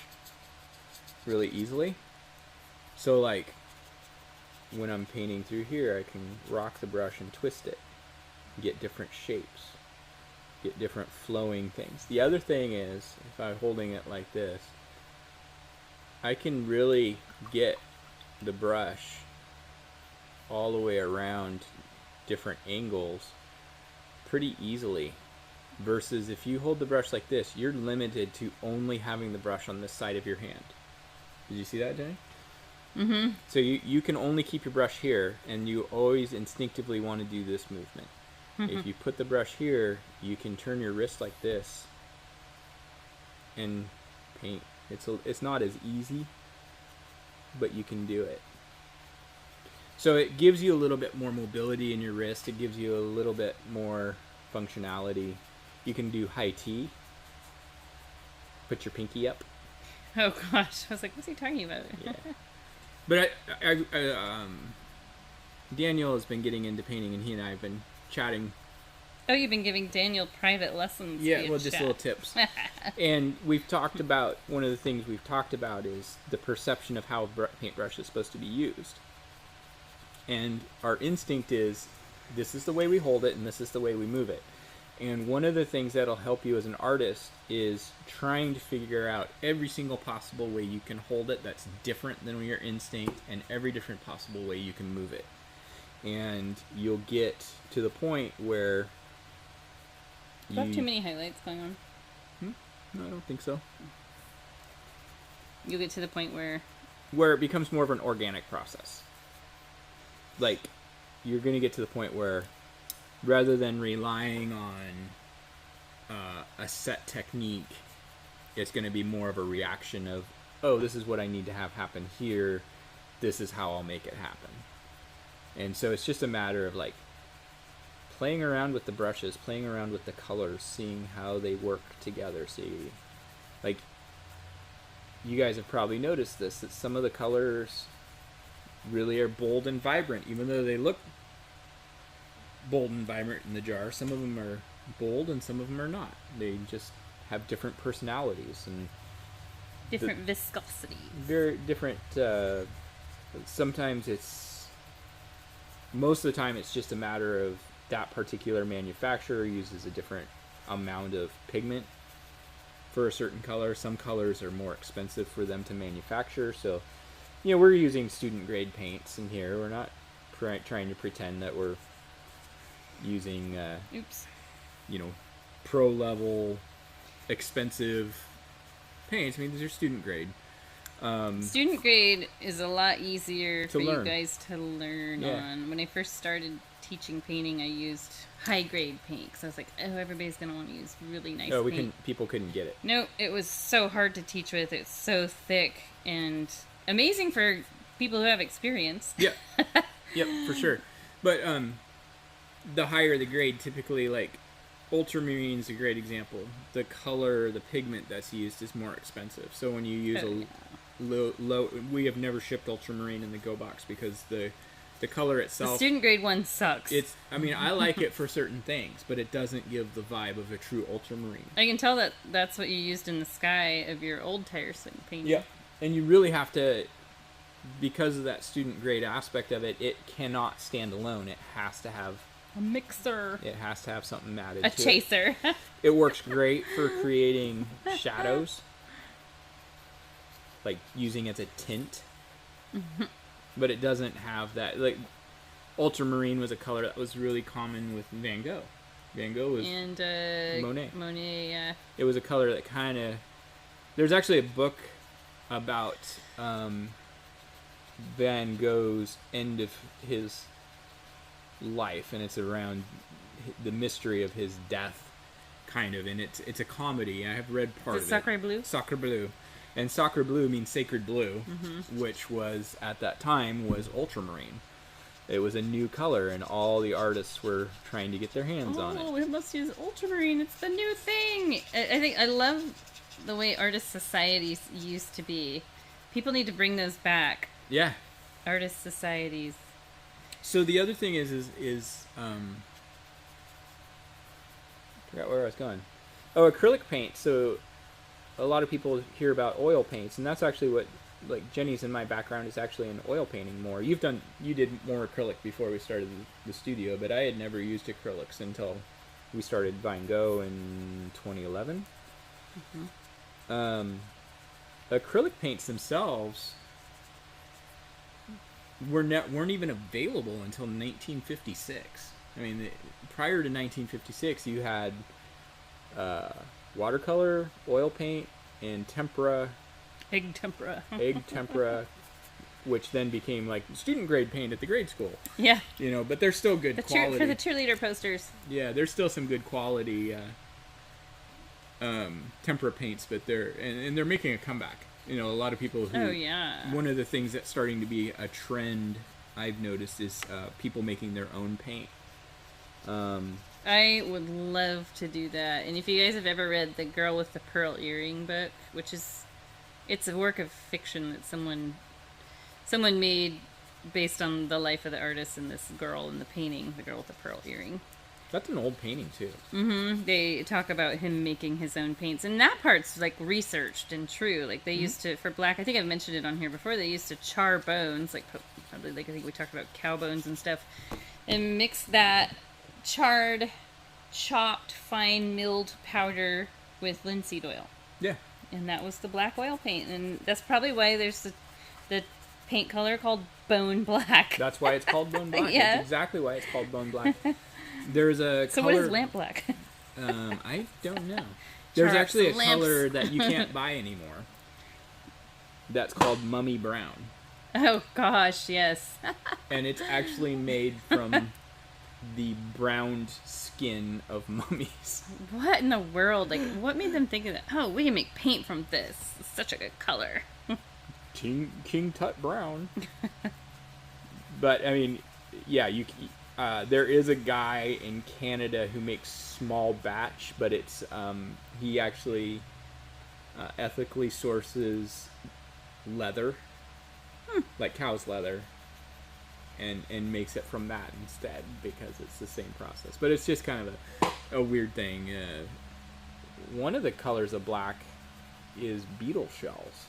really easily. So like when I'm painting through here, I can rock the brush and twist it, get different shapes, get different flowing things. The other thing is, if I'm holding it like this, I can really get the brush all the way around different angles pretty easily. Versus if you hold the brush like this, you're limited to only having the brush on this side of your hand. Did you see that, Jenny? Mm-hmm. So you can only keep your brush here, and you always instinctively want to do this movement. Mm-hmm. If you put the brush here, you can turn your wrist like this and paint. It's not as easy, but you can do it. So it gives you a little bit more mobility in your wrist. It gives you a little bit more functionality. You can do high T. Put your pinky up. Oh gosh, I was like, what's he talking about? Yeah. But Daniel has been getting into painting, and he and I have been chatting. Oh, you've been giving Daniel private lessons. Yeah, well, just little tips. And we've talked about, one of the things we've talked about is the perception of how a paintbrush is supposed to be used. And our instinct is, this is the way we hold it, and this is the way we move it. And one of the things that'll help you as an artist is trying to figure out every single possible way you can hold it that's different than your instinct, and every different possible way you can move it. And you'll get to the point where Do you have too many highlights going on? No, I don't think so. You'll get to the point where it becomes more of an organic process. Like, you're going to get to the point where rather than relying on a set technique, it's going to be more of a reaction of, oh, this is what I need to have happen here. This is how I'll make it happen. And so it's just a matter of like playing around with the brushes, playing around with the colors, seeing how they work together. See, like, you guys have probably noticed this, that some of the colors really are bold and vibrant, even though they look bold and vibrant in the jar. Some of them are bold and some of them are not. They just have different personalities and different viscosity. Very different. Sometimes most of the time it's just a matter of that particular manufacturer uses a different amount of pigment for a certain color. Some colors are more expensive for them to manufacture, so we're using student grade paints in here. We're not trying to pretend that we're using pro level expensive paints. I mean, these are student grade. Student grade is a lot easier for learn. You guys to learn on. When I first started teaching painting, I used high grade paint because I was like, oh, everybody's going to want to use really nice paint. People couldn't get it. No, it was so hard to teach with. It's so thick and amazing for people who have experience. Yep, for sure. But the higher the grade, typically, like, ultramarine is a great example. The color, the pigment that's used is more expensive. So when you use low, we have never shipped ultramarine in the Go Box because the color itself. The student grade one sucks. I like it for certain things, but it doesn't give the vibe of a true ultramarine. I can tell that that's what you used in the sky of your old tire swing painting. Yeah, and you really have to, because of that student grade aspect of it, it cannot stand alone. It has to have a mixer. It has to have something added to it. A chaser. It works great for creating shadows, like using it as a tint. Mm-hmm. But it doesn't have that. Like, ultramarine was a color that was really common with Van Gogh. Van Gogh was Monet. Monet, yeah. It was a color that kind of. There's actually a book about Van Gogh's end of his life, and it's around the mystery of his death, kind of, and it's a comedy. I have read part of it. Sacre Bleu? Sacre Bleu. And Sacre Bleu means sacred blue, which was, at that time, was ultramarine. It was a new color, and all the artists were trying to get their hands on it. Oh, we must use ultramarine. It's the new thing. I love the way artist societies used to be. People need to bring those back. Yeah. Artist societies. So the other thing is I forgot where I was going. Oh, acrylic paint. So a lot of people hear about oil paints, and that's actually what, like, Jenny's in my background is actually in oil painting more. You did more acrylic before we started the studio, but I had never used acrylics until we started Van Gogh in 2011. Acrylic paints themselves weren't even available until 1956. I mean, prior to 1956, you had watercolor, oil paint, and tempera. Egg tempera. Which then became like student grade paint at the grade school. Yeah. But they're still good quality. For the cheerleader posters. Yeah, there's still some good quality tempera paints, but they're making a comeback. A lot of people who... Oh, yeah. One of the things that's starting to be a trend I've noticed is people making their own paint. I would love to do that. And if you guys have ever read The Girl with the Pearl Earring book, it's a work of fiction that someone made based on the life of the artist and this girl in the painting, The Girl with the Pearl Earring. That's an old painting, too. Mm-hmm. They talk about him making his own paints. And that part's, like, researched and true. Like, they used to, for black, I think I've mentioned it on here before, they used to char bones, like, probably, like, I think we talked about cow bones and stuff, and mix that charred, chopped, fine milled powder with linseed oil. Yeah. And that was the black oil paint. And that's probably why there's the paint color called bone black. That's why it's called bone black. Yeah. That's exactly why it's called bone black. There's a So color, what is lamp black? I don't know. There's actually a color that you can't buy anymore. That's called mummy brown. Oh gosh, yes. And it's actually made from the browned skin of mummies. What in the world? Like, what made them think of that? Oh, we can make paint from this. It's such a good color. King Tut Brown. But I mean, yeah, there is a guy in Canada who makes small batch, but it's he actually ethically sources leather, like cow's leather, and makes it from that instead because it's the same process. But it's just kind of a weird thing. One of the colors of black is beetle shells.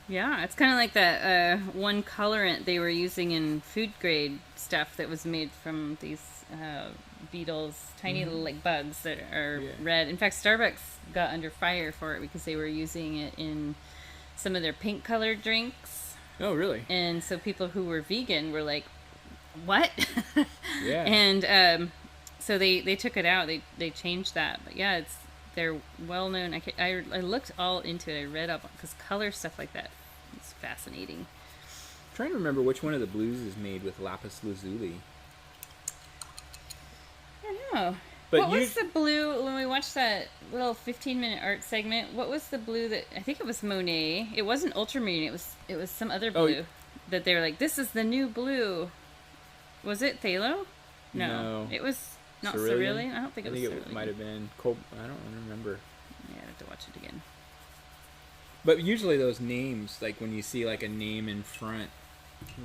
Yeah, it's kind of like that one colorant they were using in food grade stuff that was made from these beetles, tiny little like bugs that are red. In fact, Starbucks got under fire for it because they were using it in some of their pink colored drinks. Oh, really? And so people who were vegan were like, "What?" Yeah. And so they took it out. They changed that. But yeah, they're well known. I looked all into it. I read up because color stuff like that is fascinating. I'm trying to remember which one of the blues is made with lapis lazuli. I don't know. But what was the blue when we watched that little 15-minute art segment? What was the blue that I think it was Monet? It wasn't ultramarine. It was some other blue that they were like, "This is the new blue." Was it phthalo? No. It was not cerulean. I don't think it was cerulean. It might have been I don't remember. Yeah, I have to watch it again. But usually those names, like when you see like a name in front,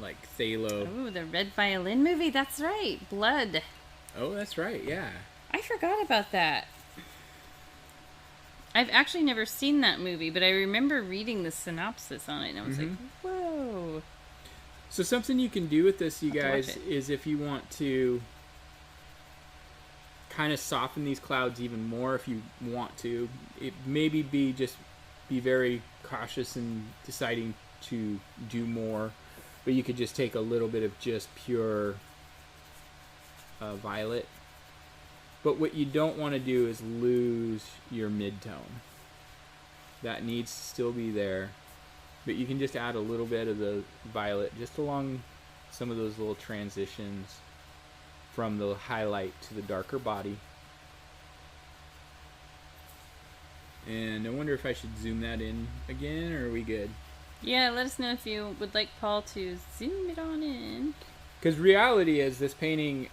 like phthalo. Oh, the Red Violin movie. That's right. Blood. Oh, that's right. Yeah. I forgot about that. I've actually never seen that movie, but I remember reading the synopsis on it, and I was like, whoa. So something you can do with this, you guys, is if you want to kind of soften these clouds even more, if you want to, it maybe be very cautious in deciding to do more, but you could just take a little bit of just pure violet. But what you don't want to do is lose your mid-tone. That needs to still be there. But you can just add a little bit of the violet just along some of those little transitions from the highlight to the darker body. And I wonder if I should zoom that in again, or are we good? Yeah, let us know if you would like Paul to zoom it on in. Because reality is this painting...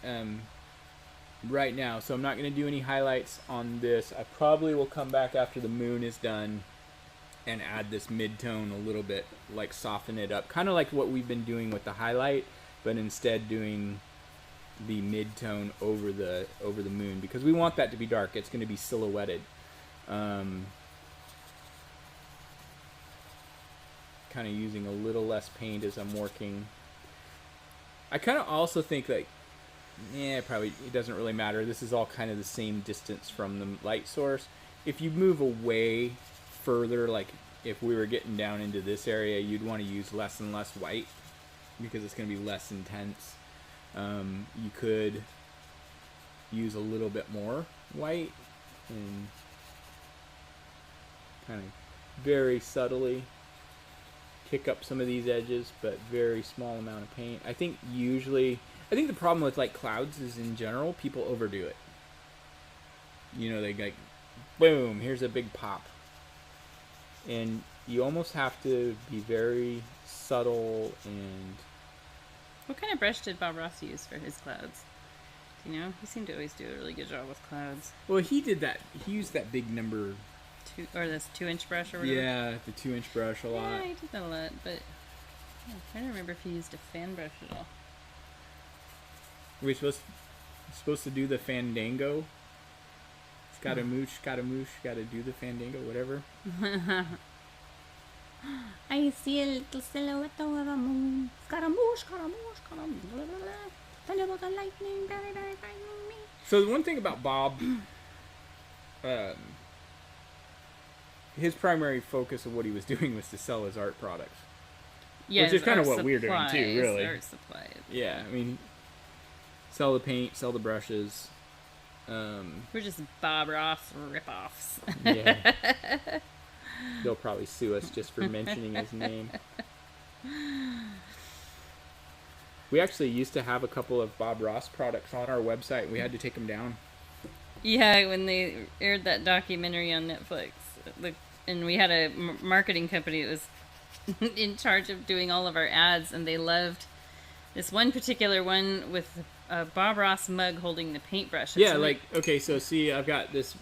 right now, so I'm not going to do any highlights on this. I probably will come back after the moon is done and add this mid-tone a little bit, like soften it up, kind of like what we've been doing with the highlight, but instead doing the mid-tone over the moon, because we want that to be dark. It's going to be silhouetted. Kind of using a little less paint as I'm working. I kind of also think like probably it doesn't really matter. This is all kind of the same distance from the light source. If you move away further, like if we were getting down into this area, you'd want to use less and less white because it's going to be less intense. You could use a little bit more white and kind of very subtly kick up some of these edges, but very small amount of paint. I think the problem with like clouds is in general, people overdo it. You know, they like, boom, here's a big pop. And you almost have to be very subtle and... What kind of brush did Bob Ross use for his clouds? Do you know? He seemed to always do a really good job with clouds. Well, he did that. He used that big number... this 2-inch brush or whatever? Yeah, the 2-inch brush a lot. Yeah, he did that a lot, but... I'm trying to remember if he used a fan brush at all. Are we supposed to do the fandango? Scaramouche, gotta do the fandango, whatever. I see a little silhouette of a moon. Scaramouche, Scaramouche, Scaramouche. Thunderbolt and lightning, very, very frightening me. So the one thing about Bob, his primary focus of what he was doing was to sell his art products. Yeah, which is kind of what we're doing supplies, too, really. Art supplies. Yeah, I mean, sell the paint, sell the brushes. We're just Bob Ross rip-offs. Yeah. They'll probably sue us just for mentioning his name. We actually used to have a couple of Bob Ross products on our website. We had to take them down. Yeah, when they aired that documentary on Netflix. And we had a marketing company that was in charge of doing all of our ads, and they loved this one particular one with a Bob Ross mug holding the paintbrush. Yeah, like, okay, so see, I've got this.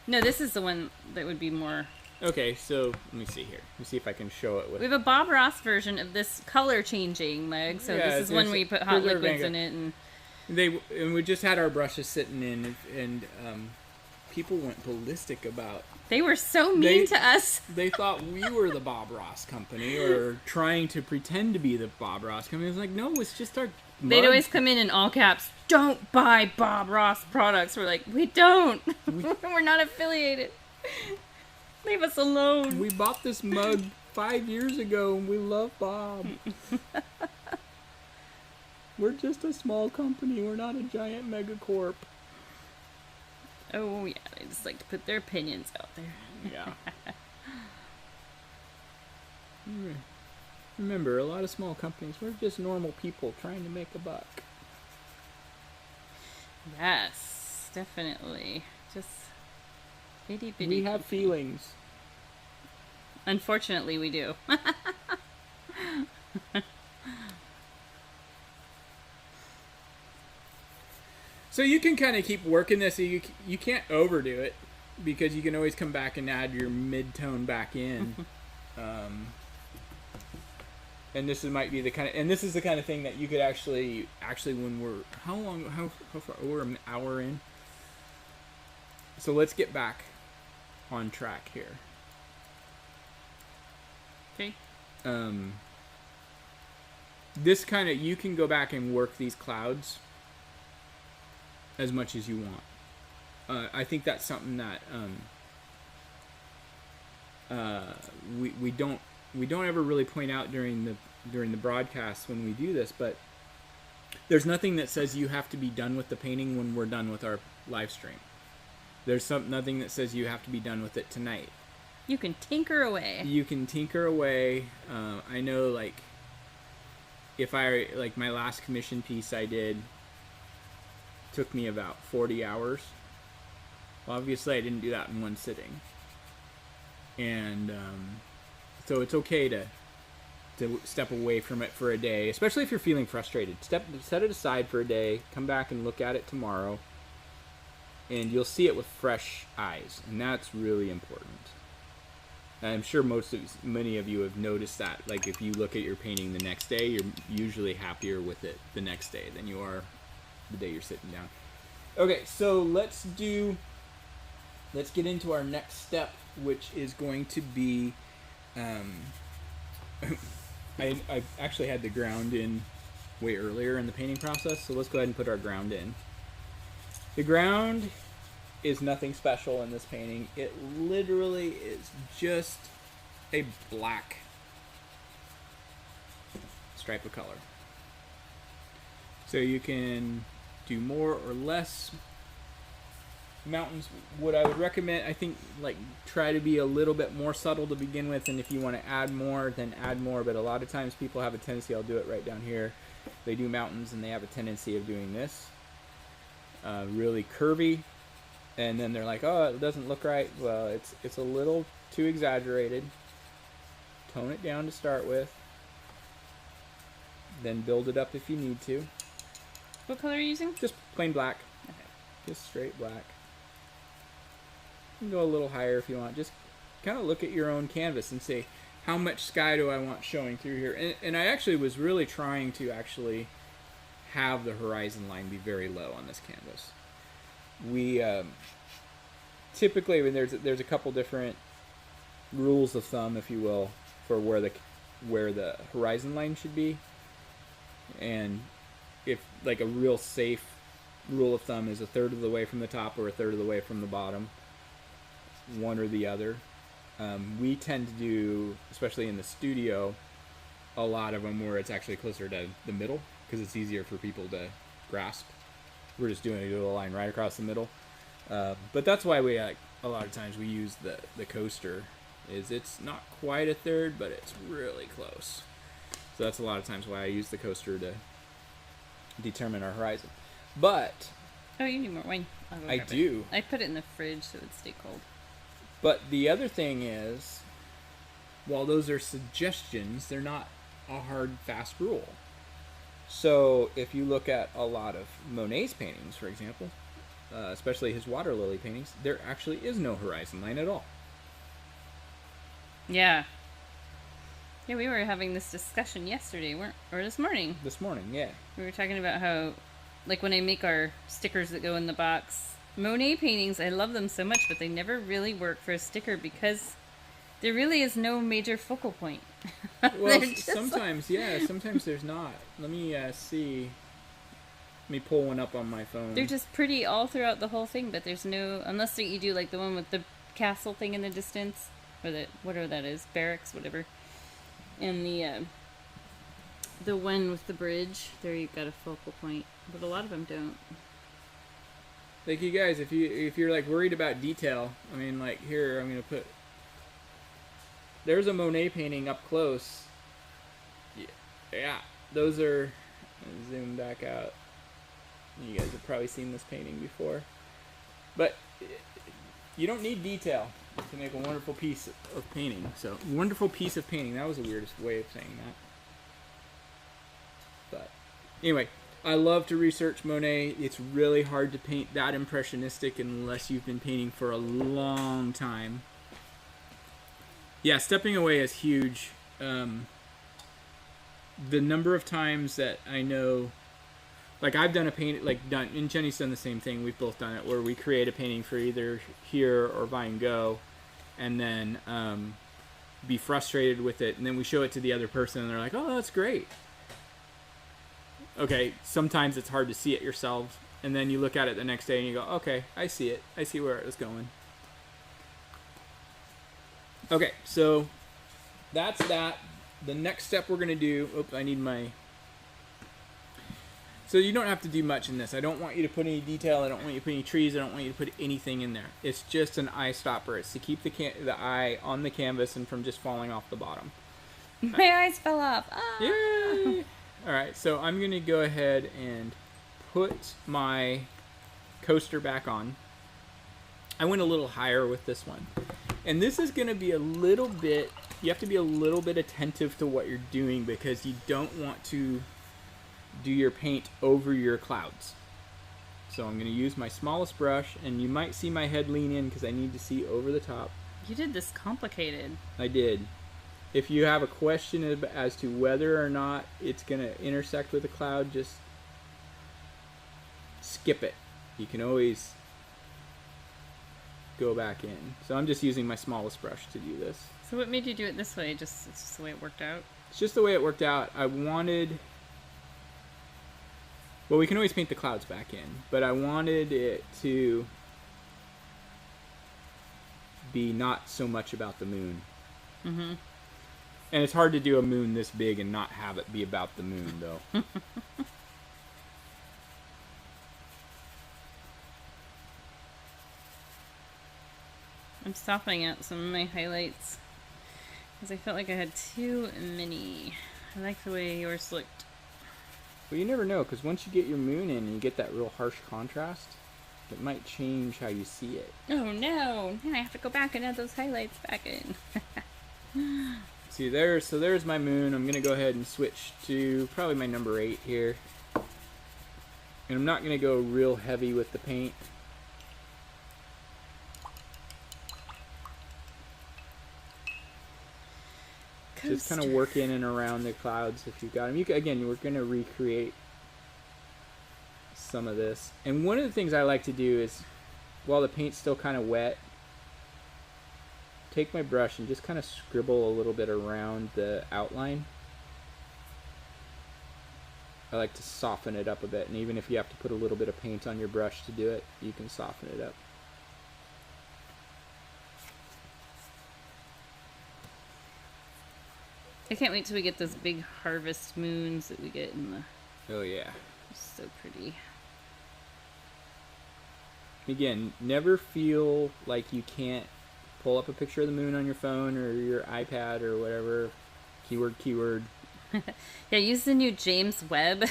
No, this is the one that would be more... Okay, so let me see here. Let me see if I can show it with... We have a Bob Ross version of this color-changing mug, so this is one where you put hot liquids in it. And we just had our brushes sitting in, and people went ballistic about... They were so mean to us. They thought we were the Bob Ross company, or trying to pretend to be the Bob Ross company. It's like, no, it's just our mug. They'd always come in all caps, "Don't buy Bob Ross products." We're like, we don't. We're not affiliated. Leave us alone. We bought this mug 5 years ago, and we love Bob. We're just a small company. We're not a giant megacorp. Oh, yeah. They just like to put their opinions out there. Yeah. Remember, a lot of small companies, we're just normal people trying to make a buck. Yes, definitely. Just itty bitty. We have feelings. Unfortunately, we do. So you can kind of keep working this. You can't overdo it, because you can always come back and add your mid-tone back in. And this might be the kind of, and this is the kind of thing that you could actually when we're, how far, we're an hour in. So let's get back on track here. Okay. This kind of, you can go back and work these clouds as much as you want. I think that's something that we don't ever really point out during the broadcast when we do this, but there's nothing that says you have to be done with the painting when we're done with our live stream. There's nothing that says you have to be done with it tonight. You can tinker away. You can tinker away. I know, like, if my last commission piece I did took me about 40 hours. Well, obviously I didn't do that in one sitting. And so it's okay to step away from it for a day, especially if you're feeling frustrated. Set it aside for a day, come back and look at it tomorrow, and you'll see it with fresh eyes, and that's really important. I'm sure many of you have noticed that. Like, if you look at your painting the next day, you're usually happier with it the next day than you are the day you're sitting down. Okay, so let's get into our next step, which is going to be, I actually had the ground in way earlier in the painting process, so let's go ahead and put our ground in. The ground is nothing special in this painting. It literally is just a black stripe of color. So you can do more or less. Mountains, what I would recommend, I think, like, try to be a little bit more subtle to begin with, and if you want to add more, then add more. But a lot of times people have a tendency, I'll do it right down here, they do mountains and they have a tendency of doing this really curvy, and then they're like, oh, it doesn't look right. Well, it's a little too exaggerated. Tone it down to start with, then build it up if you need to. What color are you using? Just plain black. Okay. Just straight black. You can go a little higher if you want. Just kind of look at your own canvas and say, how much sky do I want showing through here? And I actually was really trying to actually have the horizon line be very low on this canvas. We typically, I mean, there's a couple different rules of thumb, if you will, for where the horizon line should be. And if, like, a real safe rule of thumb is a third of the way from the top or a third of the way from the bottom, one or the other. We tend to do, especially in the studio, a lot of them where it's actually closer to the middle because it's easier for people to grasp. We're just doing a little line right across the middle. But that's why we, a lot of times we use the coaster. It's not quite a third, but it's really close. So that's a lot of times why I use the coaster to determine our horizon. But Oh, you need more wine. I'll go I grab it. do. I put it in the fridge so it would stay cold. But the other thing is, while those are suggestions, they're not a hard, fast rule. So if you look at a lot of Monet's paintings, for example, especially his water lily paintings, there actually is no horizon line at all. Yeah. Yeah, we were having this discussion yesterday, or this morning. This morning, yeah. We were talking about how, like, when I make our stickers that go in the box, Monet paintings, I love them so much, but they never really work for a sticker because there really is no major focal point. Well, sometimes, sometimes there's not. Let me see. Let me pull one up on my phone. They're just pretty all throughout the whole thing, but there's no, unless you do like the one with the castle thing in the distance, or the, whatever that is, barracks, whatever. And the one with the bridge, there you've got a focal point, but a lot of them don't. Like, you guys, if you're like worried about detail, I mean, like, here I'm gonna put. There's a Monet painting up close. Yeah, those are. Zoom back out. You guys have probably seen this painting before, but you don't need detail to make a wonderful piece of painting. So, wonderful piece of painting. That was the weirdest way of saying that. But anyway, I love to research Monet. It's really hard to paint that impressionistic unless you've been painting for a long time. Yeah, stepping away is huge. The number of times that I know, like, I've done a paint, and Jenny's done the same thing. We've both done it, where we create a painting for either here or Buy and Go, and then be frustrated with it, and then we show it to the other person, and they're like, "Oh, that's great." Okay, sometimes it's hard to see it yourself, and then you look at it the next day and you go, "Okay, I see it. I see where it was going." Okay, so that's that. The next step we're going to do... Oops, I need my... So you don't have to do much in this. I don't want you to put any detail. I don't want you to put any trees. I don't want you to put anything in there. It's just an eye stopper. It's to keep the eye on the canvas and from just falling off the bottom. My eyes fell off. Ah. Yay! Alright, so I'm going to go ahead and put my coaster back on. I went a little higher with this one. And this is going to be a little bit... You have to be a little bit attentive to what you're doing because you don't want to do your paint over your clouds. So I'm going to use my smallest brush, and you might see my head lean in because I need to see over the top. You did this complicated. I did. If you have a question as to whether or not it's going to intersect with a cloud, just skip it. You can always go back in. So I'm just using my smallest brush to do this. So what made you do it this way? It's just the way it worked out? It's just the way it worked out. I wanted... Well, we can always paint the clouds back in, but I wanted it to be not so much about the moon. Mm-hmm. And it's hard to do a moon this big and not have it be about the moon, though. I'm softening out some of my highlights because I felt like I had too many. I like the way yours looked. Well, you never know, because once you get your moon in and you get that real harsh contrast, it might change how you see it. Oh no! Now I have to go back and add those highlights back in. See, there's my moon. I'm going to go ahead and switch to probably my number 8 here. And I'm not going to go real heavy with the paint. Just kind of work in and around the clouds if you've got them. Again, we're going to recreate some of this. And one of the things I like to do is, while the paint's still kind of wet, take my brush and just kind of scribble a little bit around the outline. I like to soften it up a bit, and even if you have to put a little bit of paint on your brush to do it, you can soften it up. I can't wait till we get those big harvest moons that we get in the... Oh yeah. It's so pretty. Again, never feel like you can't pull up a picture of the moon on your phone or your iPad or whatever. Keyword. Yeah, use the new James Webb.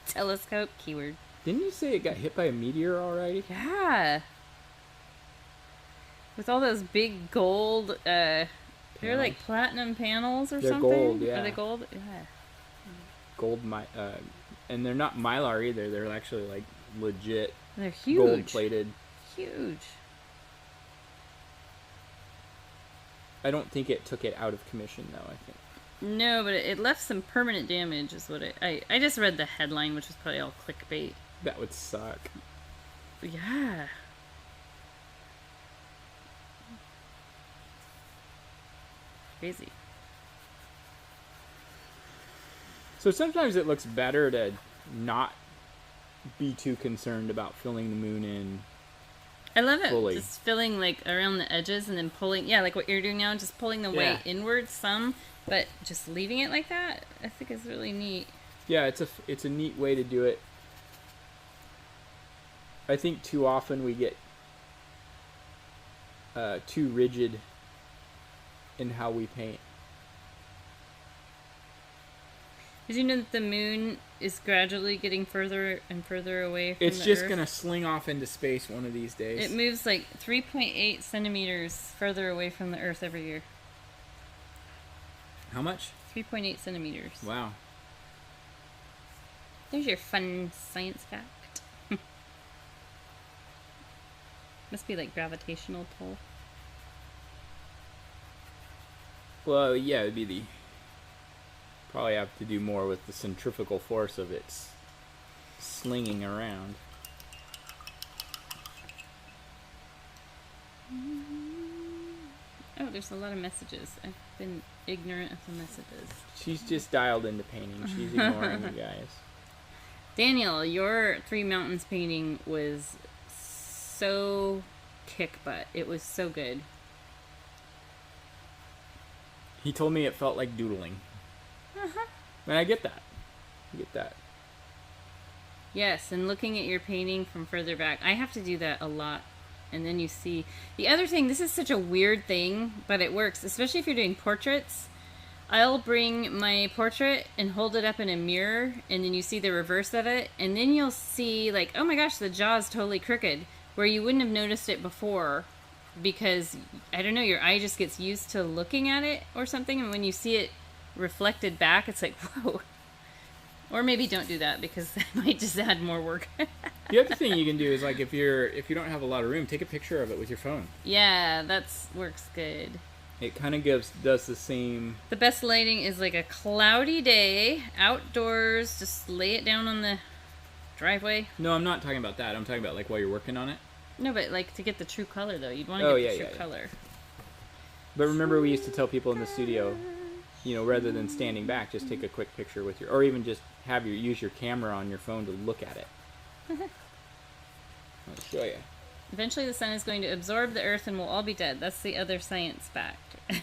Telescope, keyword. Didn't you say it got hit by a meteor already? Yeah. With all those big gold, they're like platinum panels or they're something. Gold, yeah. Are they gold? Yeah. Gold, and they're not mylar either. They're actually like legit. They're huge. Gold plated. Huge. I don't think it took it out of commission though. I think. No, but it left some permanent damage. Is what I just read the headline, which was probably all clickbait. That would suck. Yeah. Crazy. So sometimes it looks better to not be too concerned about filling the moon in. I love it. Fully. Just filling like around the edges and then pulling, yeah, like what you're doing now, just pulling the weight inward some, but just leaving it like that, I think is really neat. Yeah, it's a neat way to do it. I think too often we get too rigid in how we paint. Did you know that the moon is gradually getting further and further away from the Earth? It's just going to sling off into space one of these days. It moves like 3.8 centimeters further away from the Earth every year. How much? 3.8 centimeters. Wow. There's your fun science fact. Must be like gravitational pull. Well, yeah, it'd be the... Probably have to do more with the centrifugal force of its slinging around. Oh, there's a lot of messages. I've been ignorant of the messages. She's just dialed into painting. She's ignoring you guys. Daniel, your Three Mountains painting was so kick butt. It was so good. He told me it felt like doodling. And I get that. Yes, and looking at your painting from further back, I have to do that a lot. And then you see the other thing. This is such a weird thing, but it works, especially if you're doing portraits. I'll bring my portrait and hold it up in a mirror, and then you see the reverse of it, and then you'll see like, oh my gosh, the jaw's totally crooked, where you wouldn't have noticed it before, because I don't know, your eye just gets used to looking at it or something, and when you see it reflected back, it's like, whoa. Or maybe don't do that, because that might just add more work. The other thing you can do is, like, if you don't have a lot of room, take a picture of it with your phone. Yeah, that works good. It kind of does the same. The best lighting is like a cloudy day, outdoors, just lay it down on the driveway. No, I'm not talking about that. I'm talking about like while you're working on it. No, but like to get the true color though. You'd want to get the true color. But remember, we used to tell people in the studio, rather than standing back, just take a quick picture with or even just use your camera on your phone to look at it. I'll show you. Eventually the sun is going to absorb the earth and we'll all be dead. That's the other science fact.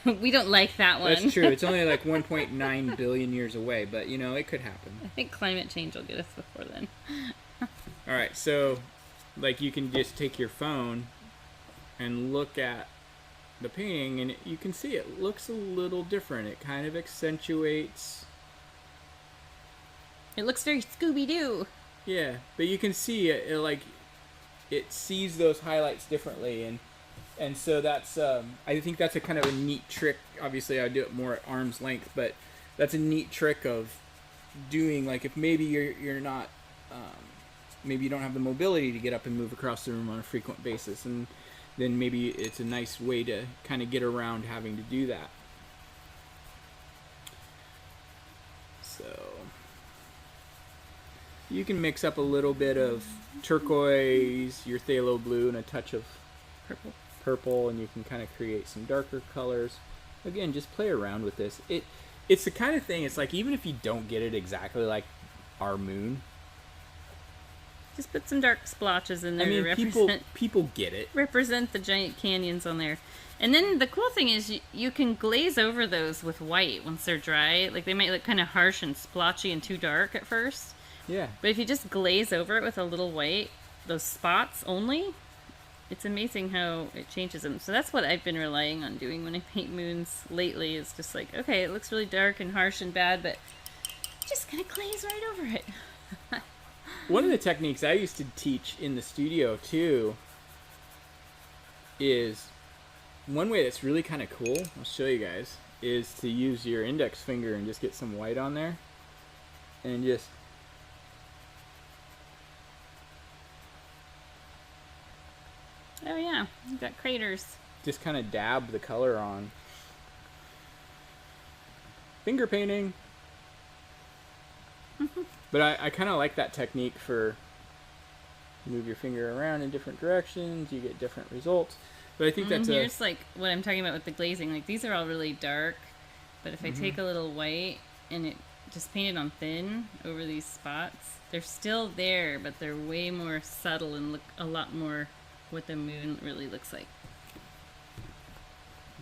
We don't like that one. That's true. It's only like 1.9 billion years away, but it could happen. I think climate change will get us before then. All right, so like you can just take your phone and look at the painting and you can see it looks a little different. It kind of accentuates. It looks very Scooby-Doo. Yeah, but you can see it sees those highlights differently, and so that's I think that's a kind of a neat trick. Obviously I do it more at arm's length, but that's a neat trick of doing, like, if maybe you're not maybe you don't have the mobility to get up and move across the room on a frequent basis, and then maybe it's a nice way to kind of get around having to do that. So you can mix up a little bit of turquoise, your phthalo blue, and a touch of purple, and you can kind of create some darker colors. Again, just play around with this. It's the kind of thing, it's like, even if you don't get it exactly like our moon, just put some dark splotches in there to represent. People get it. Represent the giant canyons on there. And then the cool thing is you can glaze over those with white once they're dry. Like, they might look kind of harsh and splotchy and too dark at first. Yeah. But if you just glaze over it with a little white, those spots only, it's amazing how it changes them. So that's what I've been relying on doing when I paint moons lately, is just like, okay, it looks really dark and harsh and bad, but I'm just gonna glaze right over it. One of the techniques I used to teach in the studio too is one way that's really kind of cool. I'll show you guys. Is to use your index finger and just get some white on there, and just Oh yeah, you've got craters. just kind of dab the color on. Finger painting. But I kind of like that technique for move your finger around in different directions, you get different results. But I think that's here's like what I'm talking about with the glazing. Like these are all really dark, but if I take a little white and it just paint it on thin over these spots, they're still there, but they're way more subtle and look a lot more what the moon really looks like.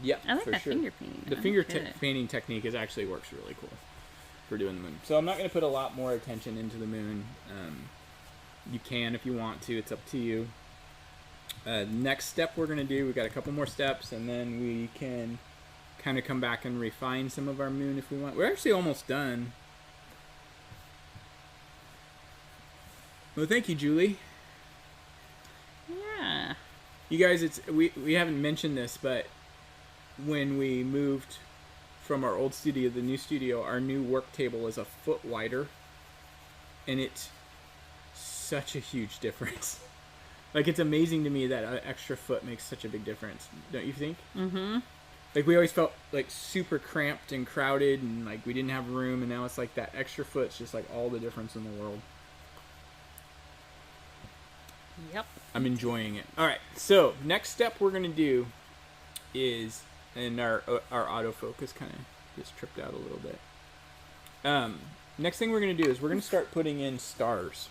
Yeah, I like for that sure. finger painting. The finger painting technique actually works really cool for doing the moon. So I'm not going to put a lot more attention into the moon. You can if you want to. It's up to you. Next step we're going to do, we've got a couple more steps, and then we can kind of come back and refine some of our moon if we want. We're actually almost done. Well, thank you, Julie. Yeah. You guys, we haven't mentioned this, but when we moved from our old studio to the new studio, our new work table is a foot wider, and it's such a huge difference. Like, it's amazing to me that an extra foot makes such a big difference, don't you think? Mm-hmm. Like, we always felt like super cramped and crowded, and like we didn't have room, and now it's like that extra foot's just like all the difference in the world. Yep. I'm enjoying it. All right, so next step we're gonna do is, and our autofocus kind of just tripped out a little bit. Next thing we're gonna do is we're gonna start putting in stars.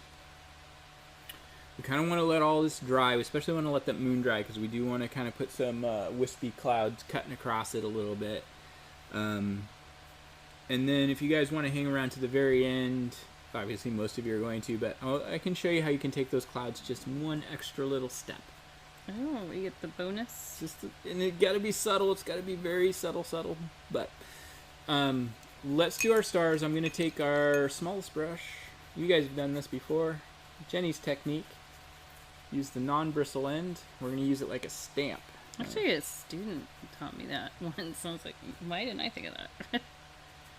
We kind of want to let all this dry. We especially want to let that moon dry because we do want to kind of put some wispy clouds cutting across it a little bit. And then if you guys want to hang around to the very end, obviously most of you are going to, but I can show you how you can take those clouds just one extra little step. Oh, we get the bonus. And it got to be subtle. It's got to be very subtle. But let's do our stars. I'm going to take our smallest brush. You guys have done this before. Jenny's technique. Use the non-bristle end. We're going to use it like a stamp. Actually, a student taught me that once. I was like, why didn't I think of that?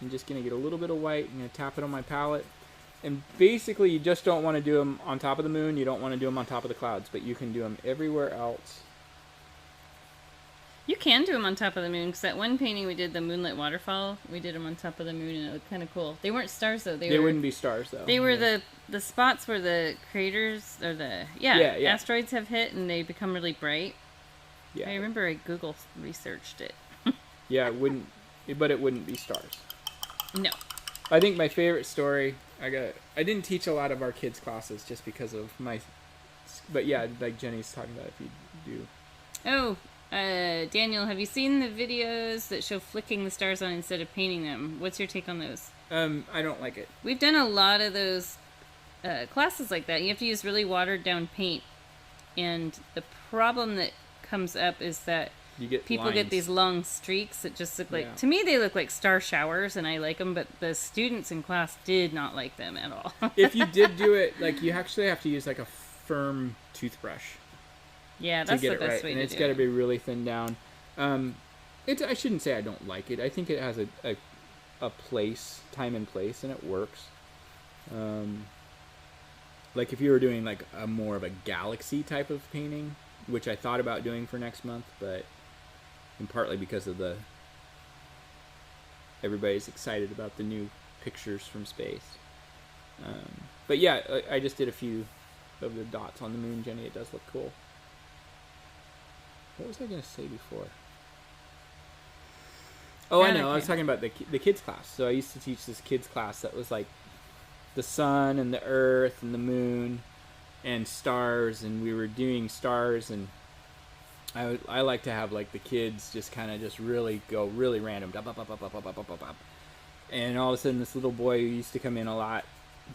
I'm just going to get a little bit of white. I'm going to tap it on my palette. And basically, you just don't want to do them on top of the moon. You don't want to do them on top of the clouds. But you can do them everywhere else. You can do them on top of the moon, because that one painting we did, the Moonlight Waterfall, we did them on top of the moon, and it looked kind of cool. They weren't stars, though. They wouldn't be stars, though. They were the spots where the craters, or the, asteroids have hit, and they become really bright. Yeah. I remember I Google researched it. Yeah, it wouldn't be stars. No. I think my favorite story, I didn't teach a lot of our kids' classes just because of but yeah, like Jenny's talking about if you do. Oh, Daniel, have you seen the videos that show flicking the stars on instead of painting them? What's your take on those? I don't like it. We've done a lot of those classes like that. You have to use really watered down paint, and the problem that comes up is that people get these long streaks that just look like, to me they look like star showers, and I like them, but the students in class did not like them at all. If you did do it, like, you actually have to use like a firm toothbrush. Yeah, that's the best way to do it. And it's got to be really thin down. I shouldn't say I don't like it. I think it has a place, time and place, and it works. Like if you were doing like a more of a galaxy type of painting, which I thought about doing for next month, but and partly because of everybody's excited about the new pictures from space. But yeah, I just did a few of the dots on the moon, Jenny. It does look cool. What was I going to say before? Oh, I know. I was talking about the kids class. So I used to teach this kids class that was like the sun and the earth and the moon and stars, and we were doing stars, and I like to have like the kids just kind of just really go really random. And all of a sudden this little boy who used to come in a lot,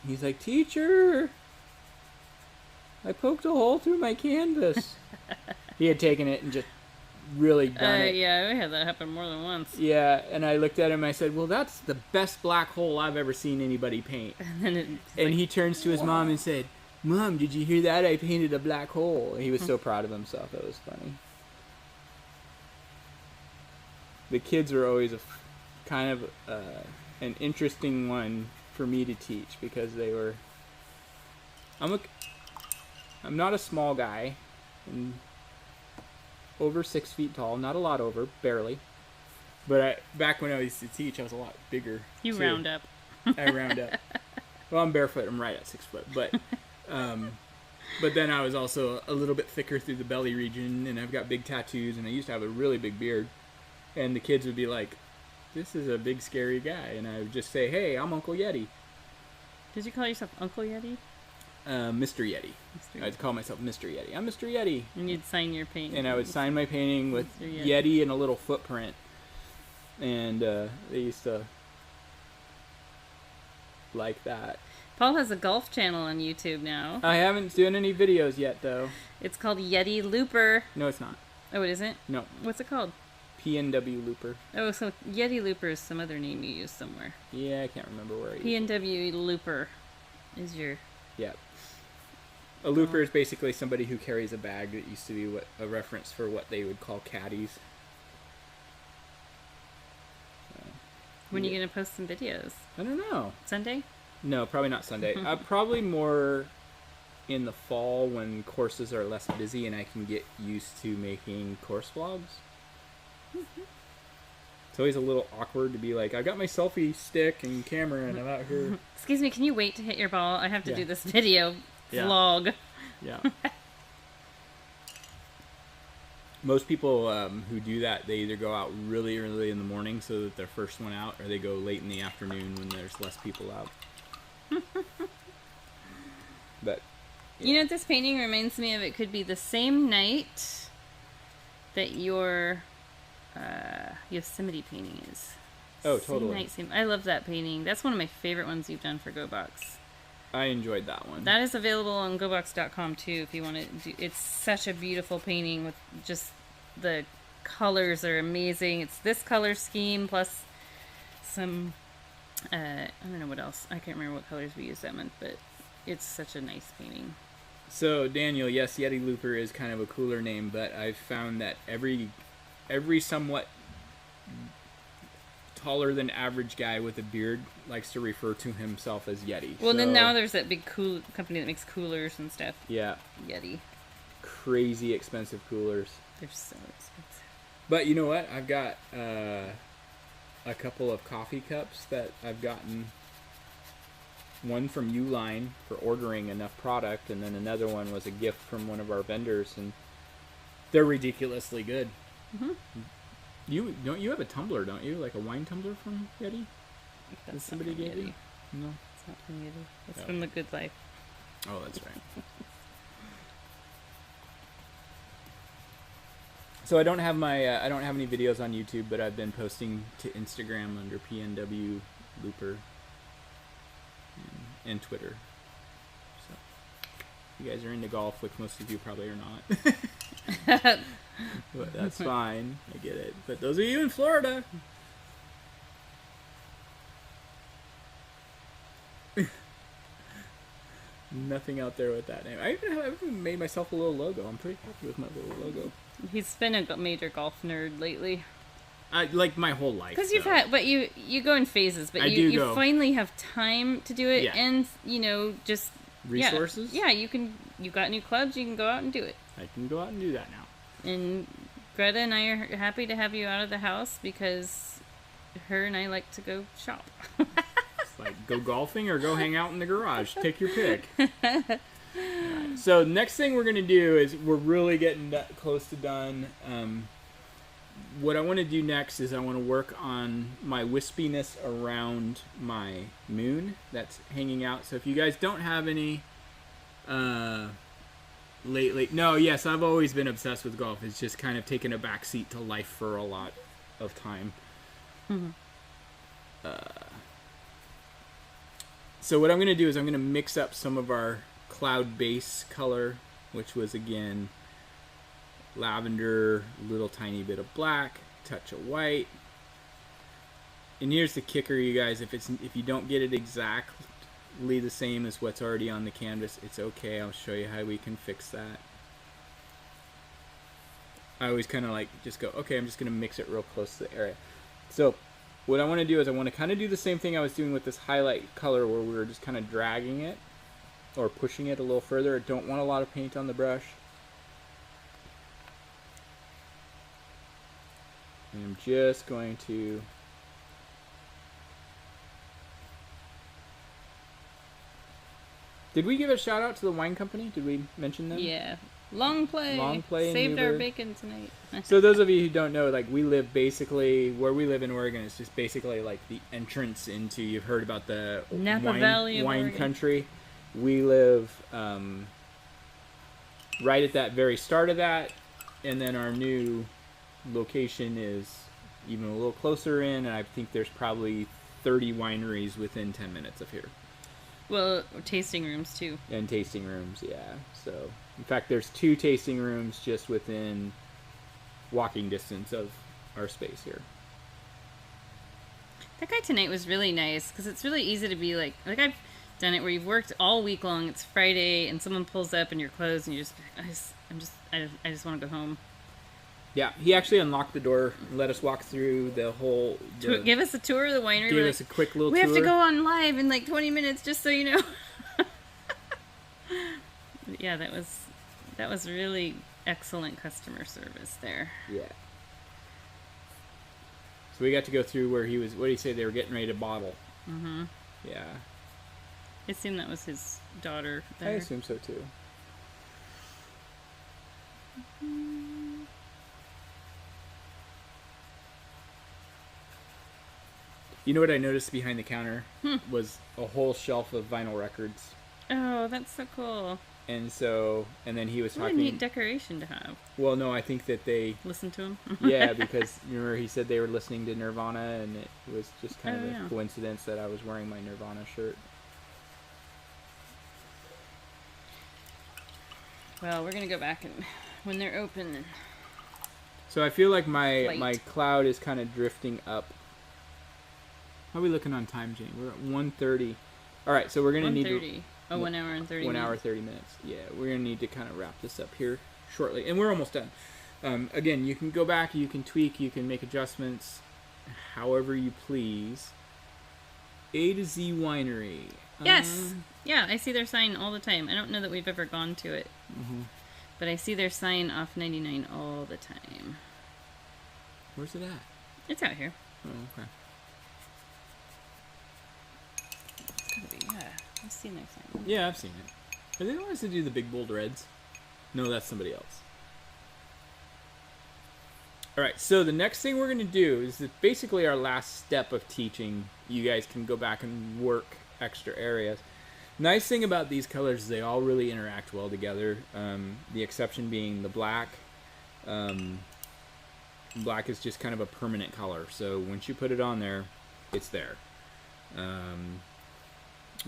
he's like, "Teacher, I poked a hole through my canvas." He had taken it and just really done it. Yeah, we had that happen more than once. Yeah, and I looked at him and I said, well, that's the best black hole I've ever seen anybody paint. And he turns to his mom and said, Mom, did you hear that? I painted a black hole. And he was so proud of himself. That was funny. The kids were always kind of an interesting one for me to teach because they were... I'm not a small guy. I'm over 6 feet tall. Not a lot over, barely. But back when I used to teach, I was a lot bigger. You too. Round up. I round up. Well, I'm barefoot. I'm right at 6 foot. But then I was also a little bit thicker through the belly region, and I've got big tattoos, and I used to have a really big beard. And the kids would be like, this is a big, scary guy. And I would just say, hey, I'm Uncle Yeti. Did you call yourself Uncle Yeti? Mr. Yeti. I'd call myself Mr. Yeti. I'm Mr. Yeti. And you'd sign your painting. And I would sign my painting with Yeti and a little footprint. And they used to like that. Paul has a golf channel on YouTube now. I haven't done any videos yet, though. It's called Yeti Looper. No, it's not. Oh, it isn't? No. What's it called? PNW Looper. Oh, so Yeti Looper is some other name you use somewhere. Yeah, I can't remember where I PNW Looper is your... Yeah. A looper is basically somebody who carries a bag. That used to be a reference for what they would call caddies. When are you going to post some videos? I don't know. Sunday? No, probably not Sunday. Probably more in the fall when courses are less busy and I can get used to making course vlogs. It's always a little awkward to be like, I got my selfie stick and camera and I'm out here. Excuse me, can you wait to hit your ball? I have to do this video vlog. Yeah. Most people who do that, they either go out really early in the morning so that they're first one out, or they go late in the afternoon when there's less people out. But you know what this painting reminds me of? It could be the same night that your Yosemite painting is. Oh, totally. I love that painting. That's one of my favorite ones you've done for GoBox. I enjoyed that one. That is available on GoBox.com too if you want to do. It's such a beautiful painting with just the colors are amazing. It's this color scheme plus some I don't know what else. I can't remember what colors we used that month, but it's such a nice painting. So Daniel, yes, Yeti Looper is kind of a cooler name, but I've found that every somewhat taller than average guy with a beard likes to refer to himself as Yeti. Well, then now there's that big cool company that makes coolers and stuff. Yeah. Yeti. Crazy expensive coolers. They're so expensive. But you know what? I've got a couple of coffee cups that I've gotten. One from Uline for ordering enough product, and then another one was a gift from one of our vendors, and they're ridiculously good. Mm-hmm. You have a tumbler, don't you? Like a wine tumbler from Yeti? That's somebody gave you? No, it's not from Yeti. It's from The Good Life. Oh, that's right. So I don't have any videos on YouTube, but I've been posting to Instagram under PNW Looper and Twitter. So you guys are into golf, which most of you probably are not. But that's fine. I get it. But those of you in Florida. Nothing out there with that name. I even made myself a little logo. I'm pretty happy with my little logo. He's been a major golf nerd lately. Like my whole life. Because you go in phases, but you finally have time to do it, and just resources. Yeah, you got new clubs. You can go out and do it. I can go out and do that now. And Greta and I are happy to have you out of the house because her and I like to go shop. It's like go golfing or go hang out in the garage. Take your pick. Right. So next thing we're going to do is we're really getting close to done. What I want to do next is I want to work on my wispiness around my moon that's hanging out. So if you guys don't have any lately, yes, I've always been obsessed with golf. It's just kind of taken a backseat to life for a lot of time. Mm-hmm. So what I'm going to do is I'm going to mix up some of our cloud base color, which was again lavender, little tiny bit of black, touch of white. And here's the kicker, you guys. If you don't get it exactly the same as what's already on the canvas, it's okay. I'll show you how we can fix that. I always kind of like just go, okay, I'm just going to mix it real close to the area. So what I want to do is I want to kind of do the same thing I was doing with this highlight color where we were just kind of dragging it or pushing it a little further. I don't want a lot of paint on the brush. And I'm just going to Did we give a shout out to the wine company? Did we mention them? Yeah. Long play. Long play. Saved our bacon tonight. So those of you who don't know, like we live basically where we live in Oregon is just basically like the entrance into. You've heard about the Napa Valley of wine Oregon. country. We live right at that very start of that, and then our new location is even a little closer in, and I think there's probably 30 wineries within 10 minutes of here. Well, tasting rooms too. And tasting rooms, yeah. So, in fact, there's 2 tasting rooms just within walking distance of our space here. That guy tonight was really nice because it's really easy to be like I've done it where you've worked all week long. It's Friday and someone pulls up and you're closed and you're just I just want to go home. Yeah, he actually unlocked the door and let us walk through the whole. Give us a tour of the winery. Give us a quick little tour. We have to go on live in like 20 minutes, just so you know. Yeah, that was really excellent customer service there. Yeah. So we got to go through where he was. What did he say? They were getting ready to bottle. Mm-hmm. Yeah. I assume that was his daughter there. I assume so too. You know what I noticed behind the counter was a whole shelf of vinyl records. Oh, that's so cool. And then he was talking. What a neat decoration to have. Well, no, I think that they listen to him. Yeah, because remember he said they were listening to Nirvana, and it was just kind of a coincidence that I was wearing my Nirvana shirt. Well, we're gonna go back and when they're open. So I feel like my cloud is kind of drifting up. How are we looking on time, Jane? We're at 1:30. All right, so we're gonna need to. 1 hour and 30 minutes. 1 hour 30 minutes. Yeah, we're gonna need to kind of wrap this up here shortly, and we're almost done. Again, you can go back, you can tweak, you can make adjustments, however you please. A to Z Winery. Yes. Yeah, I see their sign all the time. I don't know that we've ever gone to it, but I see their sign off 99 all the time. Where's it at? It's out here. Oh, okay. Yeah, I've seen their sign. Yeah, I've seen it. Are they the ones that do the big bold reds? No, that's somebody else. Alright, so the next thing we're going to do is basically our last step of teaching. You guys can go back and work extra areas. Nice thing about these colors is they all really interact well together. The exception being the black. Black is just kind of a permanent color, so once you put it on there, it's there.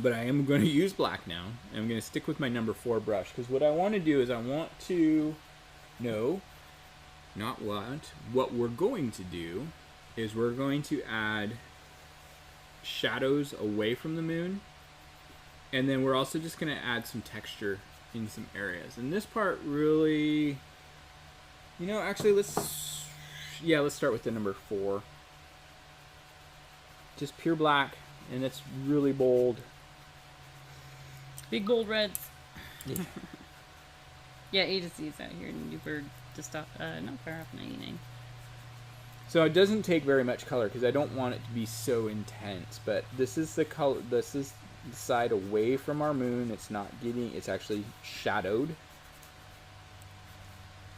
But I am going to use black now. I'm going to stick with my number 4 brush, because what I want to do is I want to what we're going to do is we're going to add shadows away from the moon, and then we're also just going to add some texture in some areas. And this part really, actually let's start with the number 4. Just pure black, and it's really bold. Big bold reds. Yeah. Yeah, A to Z is out here in Newburgh, just off, not far off 99. So it doesn't take very much color because I don't want it to be so intense. But this is the color. This is the side away from our moon. It's actually shadowed.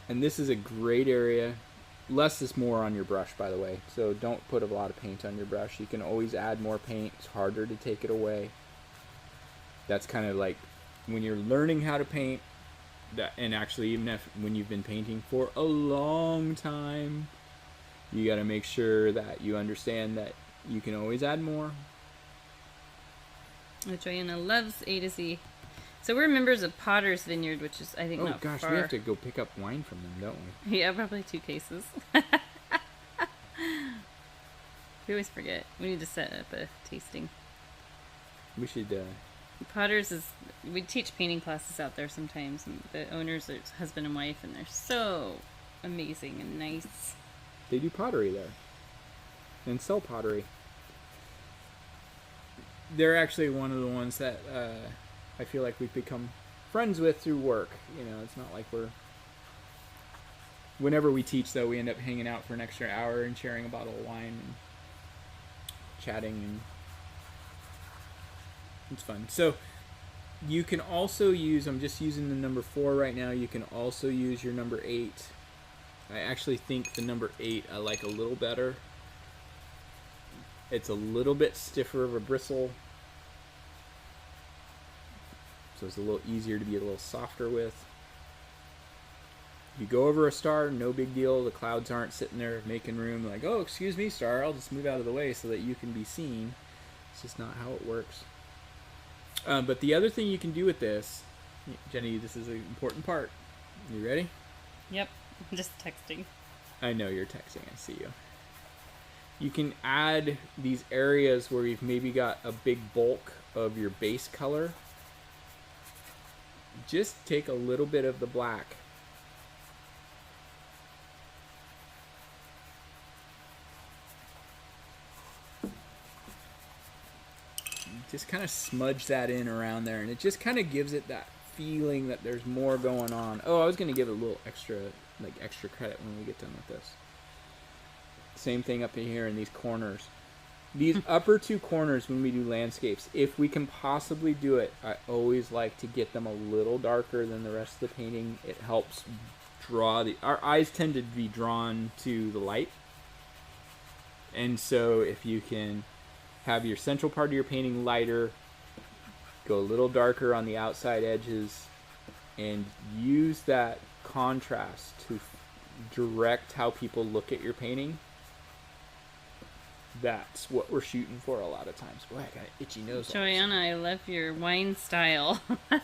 And this is a great area. Less is more on your brush, by the way. So don't put a lot of paint on your brush. You can always add more paint. It's harder to take it away. That's kind of like when you're learning how to paint, and actually even when you've been painting for a long time, you got to make sure that you understand that you can always add more. Joanna loves A to Z. So we're members of Potter's Vineyard, which is, I think, Oh not gosh, far. we have to go pick up wine from them, don't we? Yeah, probably 2 cases. We always forget. We need to set up a tasting. We should. Potter's is, we teach painting classes out there sometimes, and the owners are husband and wife, and they're so amazing and nice. They do pottery there, and sell pottery. They're actually one of the ones that I feel like we've become friends with through work. You know, it's not like we're. Whenever we teach, though, we end up hanging out for an extra hour and sharing a bottle of wine and chatting, and it's fun. So you can also use, I'm just using the number 4 right now, you can also use your number 8. I actually think the number 8 I like a little better. It's a little bit stiffer of a bristle, so it's a little easier to be a little softer with. You go over a star, no big deal. The clouds aren't sitting there making room like, oh, excuse me, star, I'll just move out of the way so that you can be seen. It's just not how it works. But the other thing you can do with this, Jenny, this is an important part. You ready? Yep, I'm just texting. I know you're texting, I see you. You can add these areas where you've maybe got a big bulk of your base color. Just take a little bit of the black. Just kind of smudge that in around there, and it just kind of gives it that feeling that there's more going on. Oh, I was going to give it a little extra credit when we get done with this. Same thing up in here in these corners. These upper 2 corners when we do landscapes, if we can possibly do it, I always like to get them a little darker than the rest of the painting. It helps draw our eyes tend to be drawn to the light. And so if you can have your central part of your painting lighter, go a little darker on the outside edges, and use that contrast to direct how people look at your painting. That's what we're shooting for a lot of times. Boy, I got an itchy nose. Joanna, I love your wine style. I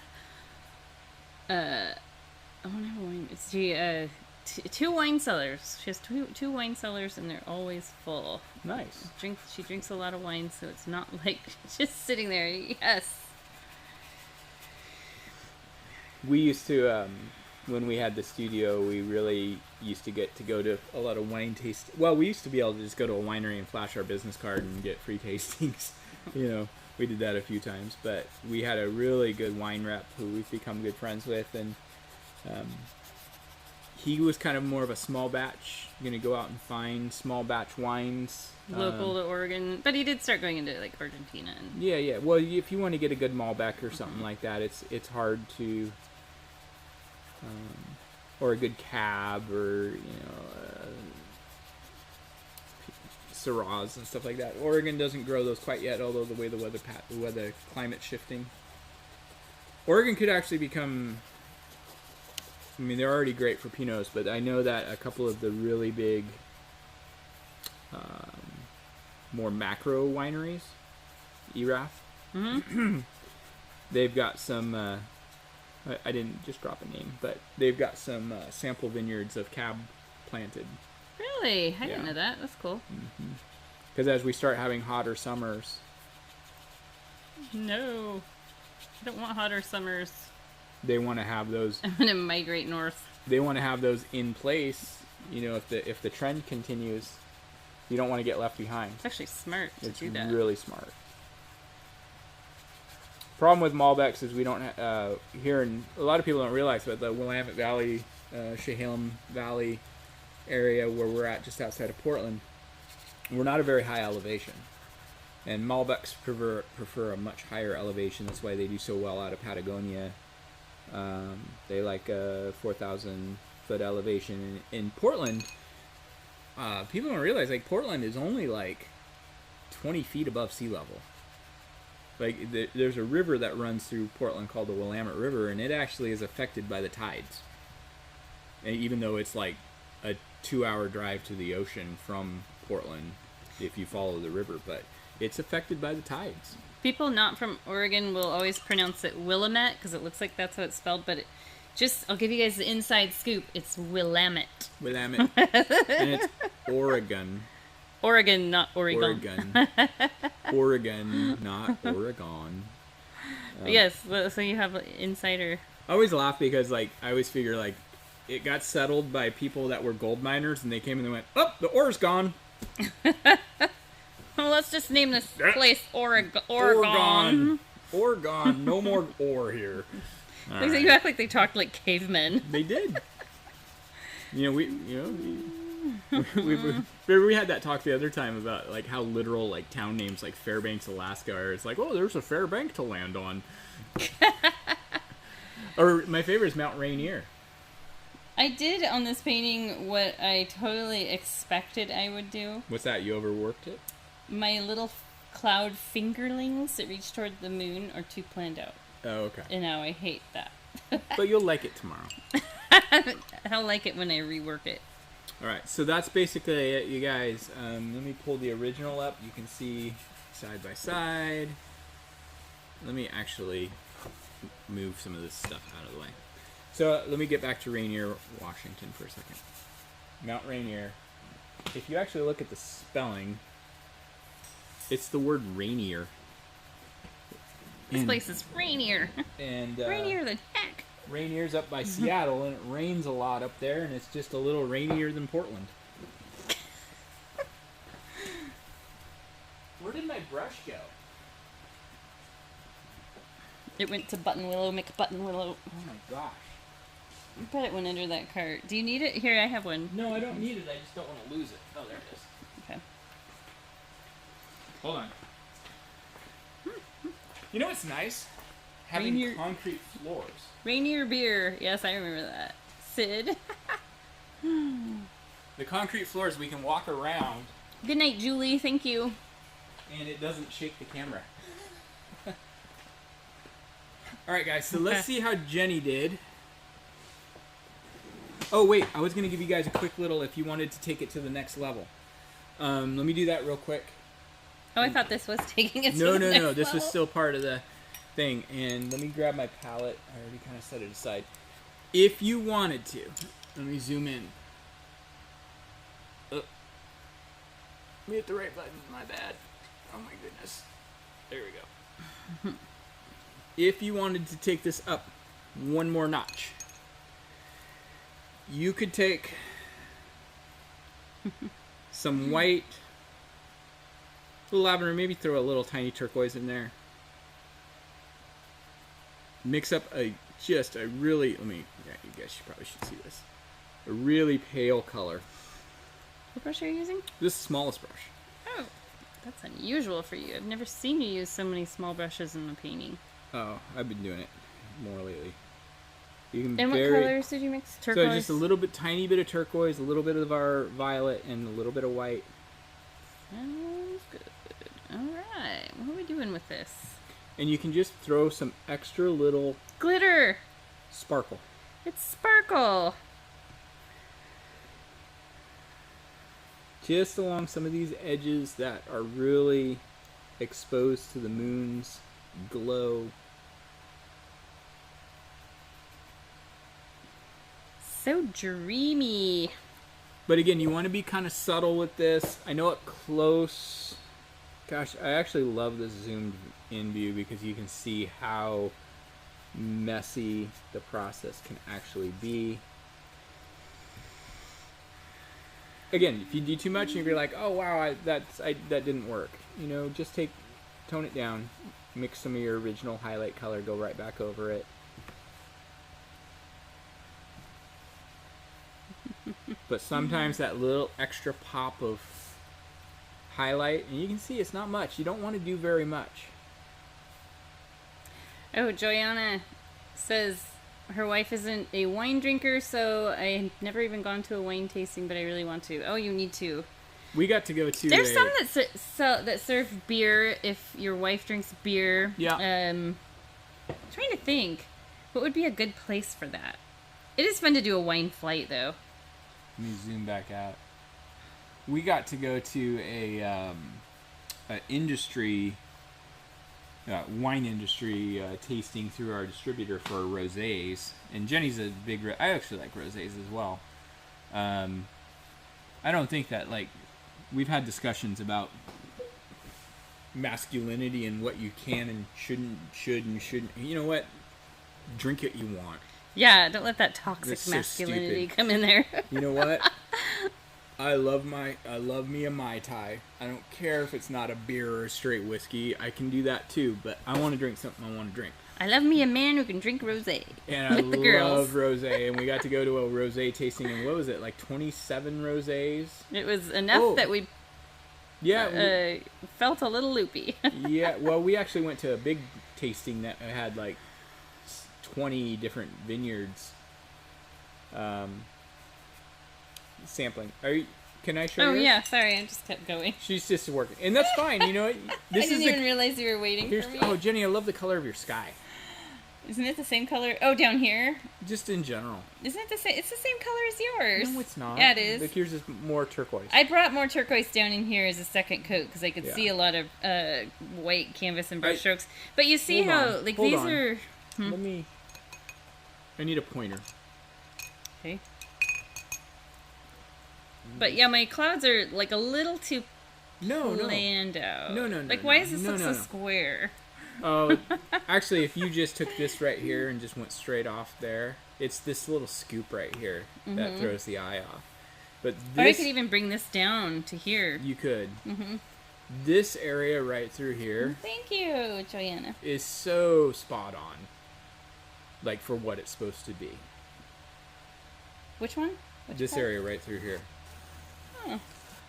want to have a wine. She, 2 wine cellars. She has two wine cellars, and they're always full. Nice. She drinks a lot of wine, so it's not like just sitting there. Yes. We used to, when we had the studio, we really used to get to go to a lot of wine taste. Well, we used to be able to just go to a winery and flash our business card and get free tastings. You know, we did that a few times, but we had a really good wine rep who we've become good friends with, and he was kind of more of a small batch, going to go out and find small batch wines. Local to Oregon. But he did start going into, like, Argentina. And... Yeah. Well, if you want to get a good Malbec or something like that, it's hard to... or a good Cab, or, Syrahs and stuff like that. Oregon doesn't grow those quite yet, although the way the weather climate's shifting. Oregon could actually become... I mean, they're already great for Pinots, but I know that a couple of the really big, more macro wineries, ERAF, they've got some, I didn't just drop a name, but they've got some sample vineyards of Cab planted. Really? I didn't know that. That's cool. Because as we start having hotter summers... No. I don't want hotter summers. They want to have those. I'm gonna migrate north. They want to have those in place. You know, if the trend continues, you don't want to get left behind. It's actually smart to do that. It's really smart. Problem with Malbecs is we don't here, and a lot of people don't realize, but the Willamette Valley, Chehalem Valley area where we're at, just outside of Portland, we're not a very high elevation. And Malbecs prefer a much higher elevation. That's why they do so well out of Patagonia. They like a 4,000 foot elevation. In Portland, people don't realize, like, Portland is only like 20 feet above sea level. Like, there's a river that runs through Portland called the Willamette River, and it actually is affected by the tides. And even though it's like a 2-hour drive to the ocean from Portland, if you follow the river, but it's affected by the tides. People not from Oregon will always pronounce it Willamette because it looks like that's how it's spelled, but I'll give you guys the inside scoop. It's Willamette. Willamette. And it's Oregon. Oregon, not Oregon. Oregon, not Oregon. Yes, so you have insider. I always laugh because, like, I always figure, like, it got settled by people that were gold miners, and they came and they went, oh, the ore's gone. Well, let's just name this place Oregon. Oregon. No more ore here. Right. You act like they talked like cavemen. They did. We had that talk the other time about like how literal like town names like Fairbanks, Alaska are. It's like, oh, there's a fair bank to land on. Or my favorite is Mount Rainier. I did on this painting what I totally expected I would do. What's that? You overworked it? My little cloud fingerlings that reach toward the moon are too planned out. Oh, okay. And now I hate that. But you'll like it tomorrow. I'll like it when I rework it. All right, so that's basically it, you guys. Let me pull the original up. You can see side by side. Let me actually move some of this stuff out of the way. So let me get back to Rainier, Washington for a second. Mount Rainier. If you actually look at the spelling, it's the word Rainier. This place is Rainier. And Rainier the heck. Rainier's up by Seattle, and it rains a lot up there, and it's just a little rainier than Portland. Where did my brush go? It went to Buttonwillow, McButtonwillow. Oh my gosh. I bet it went under that cart. Do you need it? Here, I have one. No, I don't need it. I just don't want to lose it. Oh, there it is. Okay. Hold on. You know what's nice? Having concrete floors. Rainier beer. Yes, I remember that. Sid. The concrete floors, we can walk around. Good night, Julie. Thank you. And it doesn't shake the camera. Alright, guys, so let's see how Jenny did. Oh, wait, I was going to give you guys a quick little, if you wanted to take it to the next level. Let me do that real quick. Oh, I thought this was taking it to No, the no, next no, this level. was still part of the thing. And let me grab my palette. I already kind of set it aside. If you wanted to, let me zoom in. Let me hit the right button. My bad. Oh my goodness. There we go. If you wanted to take this up one more notch, you could take some white, little lavender, maybe throw a little tiny turquoise in there. Mix up just a really, you guys probably should see this. A really pale color. What brush are you using? This is the smallest brush. Oh, that's unusual for you. I've never seen you use so many small brushes in the painting. Oh, I've been doing it more lately. You can and what colors did you mix? Turquoise? So just a little bit, tiny bit of turquoise, a little bit of our violet, and a little bit of white. Sounds good. Alright, what are we doing with this? And you can just throw some extra little... Glitter! Sparkle. It's sparkle! Just along some of these edges that are really exposed to the moon's glow. So dreamy. But again, you want to be kind of subtle with this. I know up close... Gosh, I actually love this zoomed in view because you can see how messy the process can actually be. Again, if you do too much and you're like, oh wow, that didn't work. You know, just tone it down, mix some of your original highlight color, go right back over it. But sometimes that little extra pop of highlight, and you can see it's not much. You don't want to do very much. Oh, Joanna says her wife isn't a wine drinker, so I've never even gone to a wine tasting, but I really want to. Oh, you need to. We got to go to. There's some that serve beer if your wife drinks beer. Yeah. I'm trying to think, what would be a good place for that? It is fun to do a wine flight, though. Let me zoom back out. We got to go to a industry wine industry tasting through our distributor for rosés. And Jenny's a big... I actually like rosés as well. I don't think that, like... We've had discussions about masculinity and what you can and should and shouldn't. You know what? Drink what you want. Yeah, don't let that toxic That's so masculinity stupid. come in there. You know what? I love me a Mai Tai. I don't care if it's not a beer or a straight whiskey. I can do that too, but I want to drink something I want to drink. I love me a man who can drink rosé. And I with the girls. love rosé, and we got to go to a rosé tasting, and what was it, like 27 rosés? It was enough that we felt a little loopy. Yeah, well, we actually went to a big tasting that had like 20 different vineyards sampling. Can I show you? Oh, yeah, sorry, I just kept going. She's just working. And that's fine, you know what? I didn't even realize you were waiting for me. Oh, Jenny, I love the color of your sky. Isn't it the same color? Oh, down here? Just in general. Isn't it the same? It's the same color as yours. No, it's not. Yeah, it is. Like yours is more turquoise. I brought more turquoise down in here as a second coat because I could see a lot of white canvas and brush strokes. But you see how, like, these are... Let me... I need a pointer. Okay. But yeah, my clouds are like a little too planned out. No. Like, why does this look so square? Oh, actually, if you just took this right here and just went straight off there, it's this little scoop right here that throws the eye off. But this, or I could even bring this down to here. You could. This area right through here. Thank you, Joanna. Is so spot on. Like, for what it's supposed to be. Which one? This area right through here. Oh.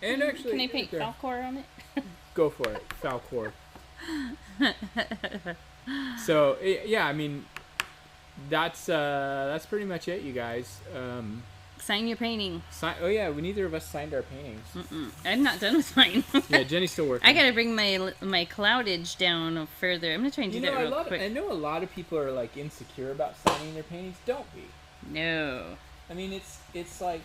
And actually... Can I paint Falcor on it? Go for it. Falcor. So, yeah, I mean, that's pretty much it, you guys. Sign your painting. Oh, yeah, neither of us signed our paintings. I'm not done with mine. Yeah, Jenny's still working. I gotta bring my cloudage down further. I'm gonna try and do that real quick. I know a lot of people are, like, insecure about signing their paintings. Don't be. No. I mean, it's like...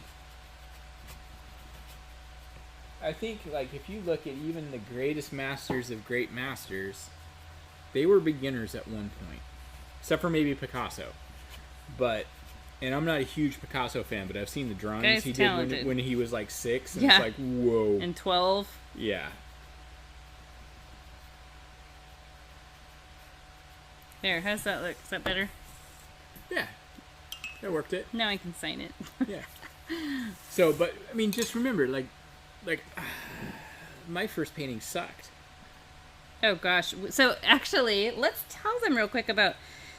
I think, like, if you look at even the greatest masters of great masters, they were beginners at one point. Except for maybe Picasso. But, and I'm not a huge Picasso fan, but I've seen the drawings he did when he was, like, 6. And it's like, whoa. And 12. Yeah. There, how's that look? Is that better? Yeah. That worked it. Now I can sign it. Yeah. So, but, I mean, just remember, like, my first painting sucked. Oh gosh. So actually, let's tell them real quick about...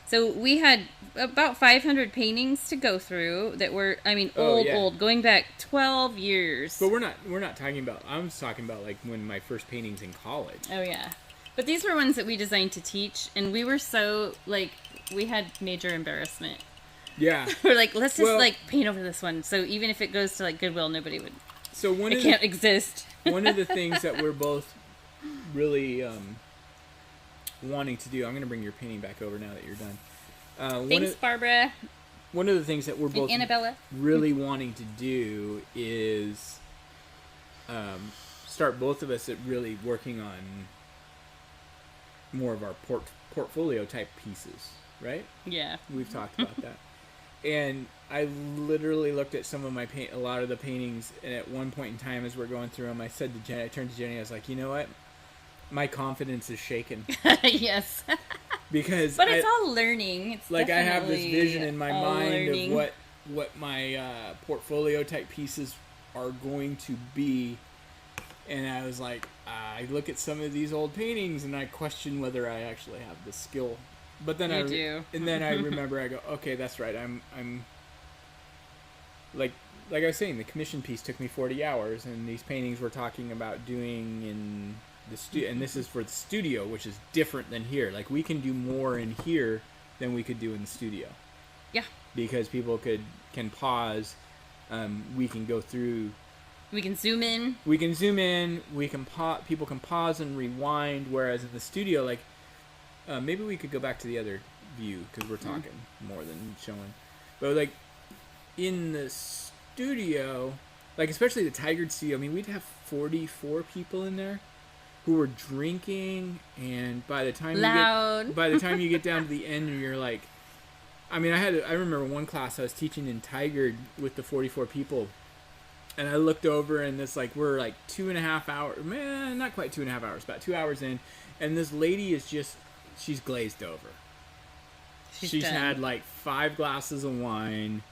So we had about 500 paintings to go through that were, I mean, old, going back 12 years. But we're not talking about... I'm talking about, like, when my first paintings in college. Oh yeah. But these were ones that we designed to teach, and we were so, like, we had major embarrassment. Yeah. We're like, let's just, like, paint over this one. So even if it goes to, like, Goodwill, nobody would... So it can't exist. One of the things that we're both really wanting to do... I'm going to bring your painting back over now that you're done. Thanks, Barbara. One of the things that we're both Annabella. really wanting to do is start both of us at really working on more of our portfolio type pieces, right? Yeah. We've talked about that. And I literally looked at a lot of the paintings, and at one point in time as we're going through them, I said to Jenny, I turned to Jenny, I was like, you know what? My confidence is shaken. Yes. Because but it's all learning. It's like I have this vision in my mind learning. of what my portfolio type pieces are going to be, and I was like, I look at some of these old paintings and I question whether I actually have the skill. But then and then I remember, I go, okay, that's right. I'm like I was saying, the commission piece took me 40 hours, and these paintings we're talking about doing in the studio, and this is for the studio, which is different than here. Like, we can do more in here than we could do in the studio. Yeah. Because people can pause. We can go through. We can zoom in. We can people can pause and rewind. Whereas in the studio, like, maybe we could go back to the other view because we're talking more than showing. But like in the studio, like especially the Tiger studio, I mean, we'd have 44 people in there. who were drinking, and by the time you get down to the end, and you're like, I mean, I remember one class I was teaching in Tigard with the 44 people, and I looked over, and this, like, we're like 2.5 hours, man, not quite 2.5 hours, about 2 hours in, and this lady is just, she's glazed over. She's had like 5 glasses of wine,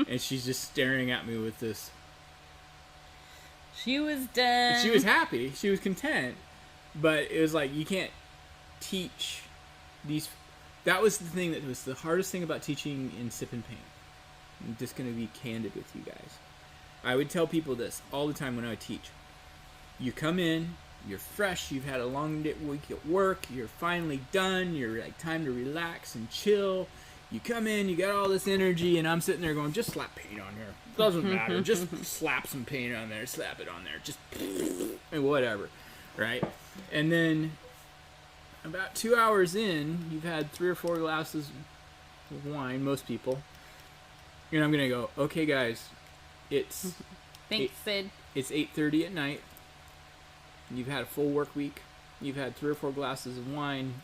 and she's just staring at me with this. She was done. She was happy. She was content. But it was like, you can't teach these. That was the thing that was the hardest thing about teaching in Sip and Paint. I'm just going to be candid with you guys. I would tell people this all the time when I would teach. You come in, you're fresh, you've had a long week at work, you're finally done, you're like, time to relax and chill. You come in, you got all this energy, and I'm sitting there going, just slap paint on here. Doesn't matter. Just slap some paint on there, slap it on there, just whatever, right? And then about 2 hours in, you've had 3 or 4 glasses of wine, most people, and I'm gonna go, okay, guys, it's thanks, Sid. It's 8:30 at night. You've had a full work week. You've had 3 or 4 glasses of wine.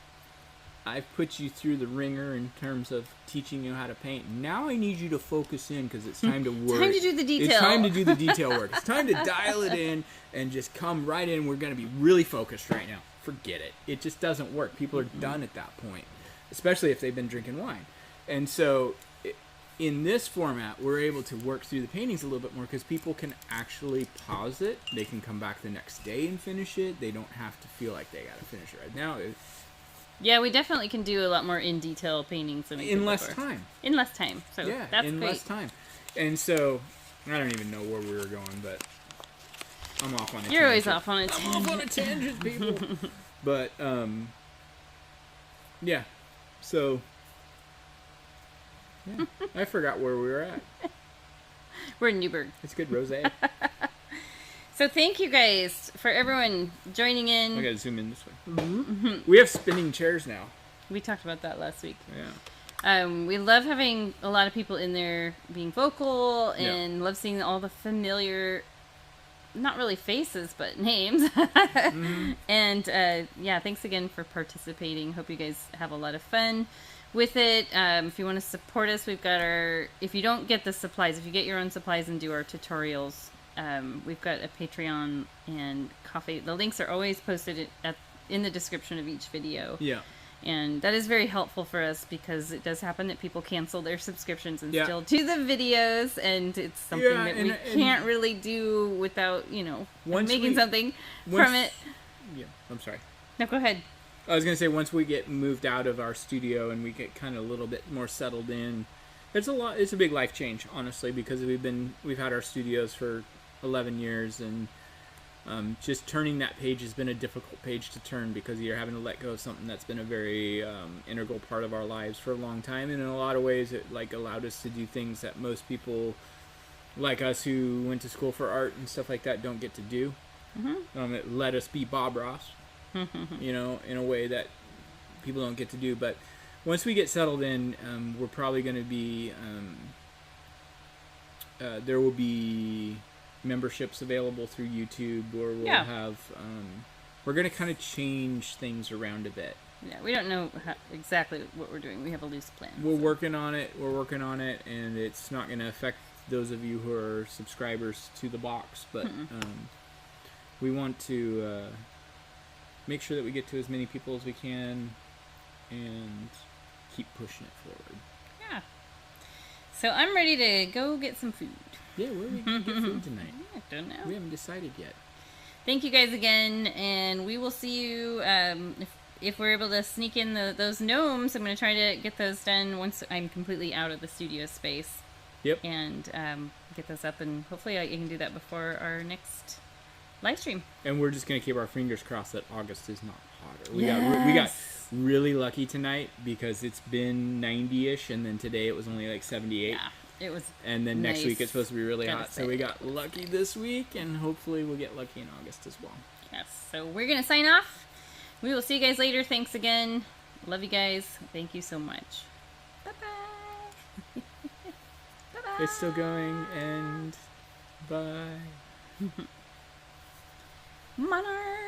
I've put you through the ringer in terms of teaching you how to paint. Now I need you to focus in because it's time to work. Time to do the detail. It's time to do the detail work. It's time to dial it in and just come right in. We're going to be really focused right now. Forget it. It just doesn't work. People are done at that point, especially if they've been drinking wine. And so in this format, we're able to work through the paintings a little bit more because people can actually pause it. They can come back the next day and finish it. They don't have to feel like they got to finish it right now. Yeah, we definitely can do a lot more in detail paintings than we in did less before. time. In less time. So yeah, that's in great. less time. And so I don't even know where we were going, but I'm off on a tangent. You're always off on a tangent. I'm off on a tangent, people. But yeah. So yeah, I forgot where we were at. We're in Newburgh. It's good rosé. So thank you guys for everyone joining in. I gotta zoom in this way. We have spinning chairs now. We talked about that last week. Yeah. We love having a lot of people in there being vocal and love seeing all the familiar, not really faces, but names. And yeah, thanks again for participating. Hope you guys have a lot of fun with it. If you want to support us, we've got if you don't get the supplies, if you get your own supplies and do our tutorials, we've got a Patreon and coffee. The links are always posted in the description of each video. Yeah. And that is very helpful for us because it does happen that people cancel their subscriptions and still do the videos, and it's something that we can't really do without, making something from it. Yeah, I'm sorry. No, go ahead. I was going to say, once we get moved out of our studio and we get kind of a little bit more settled in, it's a big life change, honestly, because we've had our studios for 11 years, and just turning that page has been a difficult page to turn because you're having to let go of something that's been a very integral part of our lives for a long time, and in a lot of ways it allowed us to do things that most people like us who went to school for art and stuff like that don't get to do. It let us be Bob Ross, in a way that people don't get to do. But once we get settled in, we're probably going to be there will be memberships available through YouTube, or we'll have we're going to kind of change things around a bit. Yeah, we don't know exactly what we're doing. We have a loose plan. We're working on it, and it's not going to affect those of you who are subscribers to the box, but we want to make sure that we get to as many people as we can and keep pushing it forward. Yeah. So I'm ready to go get some food. Yeah, where are we going to get food tonight? I don't know. We haven't decided yet. Thank you guys again, and we will see you if we're able to sneak in those gnomes. I'm going to try to get those done once I'm completely out of the studio space. Yep. And get those up, and hopefully I can do that before our next live stream. And we're just going to keep our fingers crossed that August is not hotter. We got really lucky tonight because it's been 90-ish, and then today it was only like 78. Yeah. It was and then nice. Next week it's supposed to be really hot. So we got lucky this week, and hopefully we'll get lucky in August as well. Yes. So we're going to sign off. We will see you guys later. Thanks again. Love you guys. Thank you so much. Bye-bye. Bye-bye. It's still going, and bye. Monarch.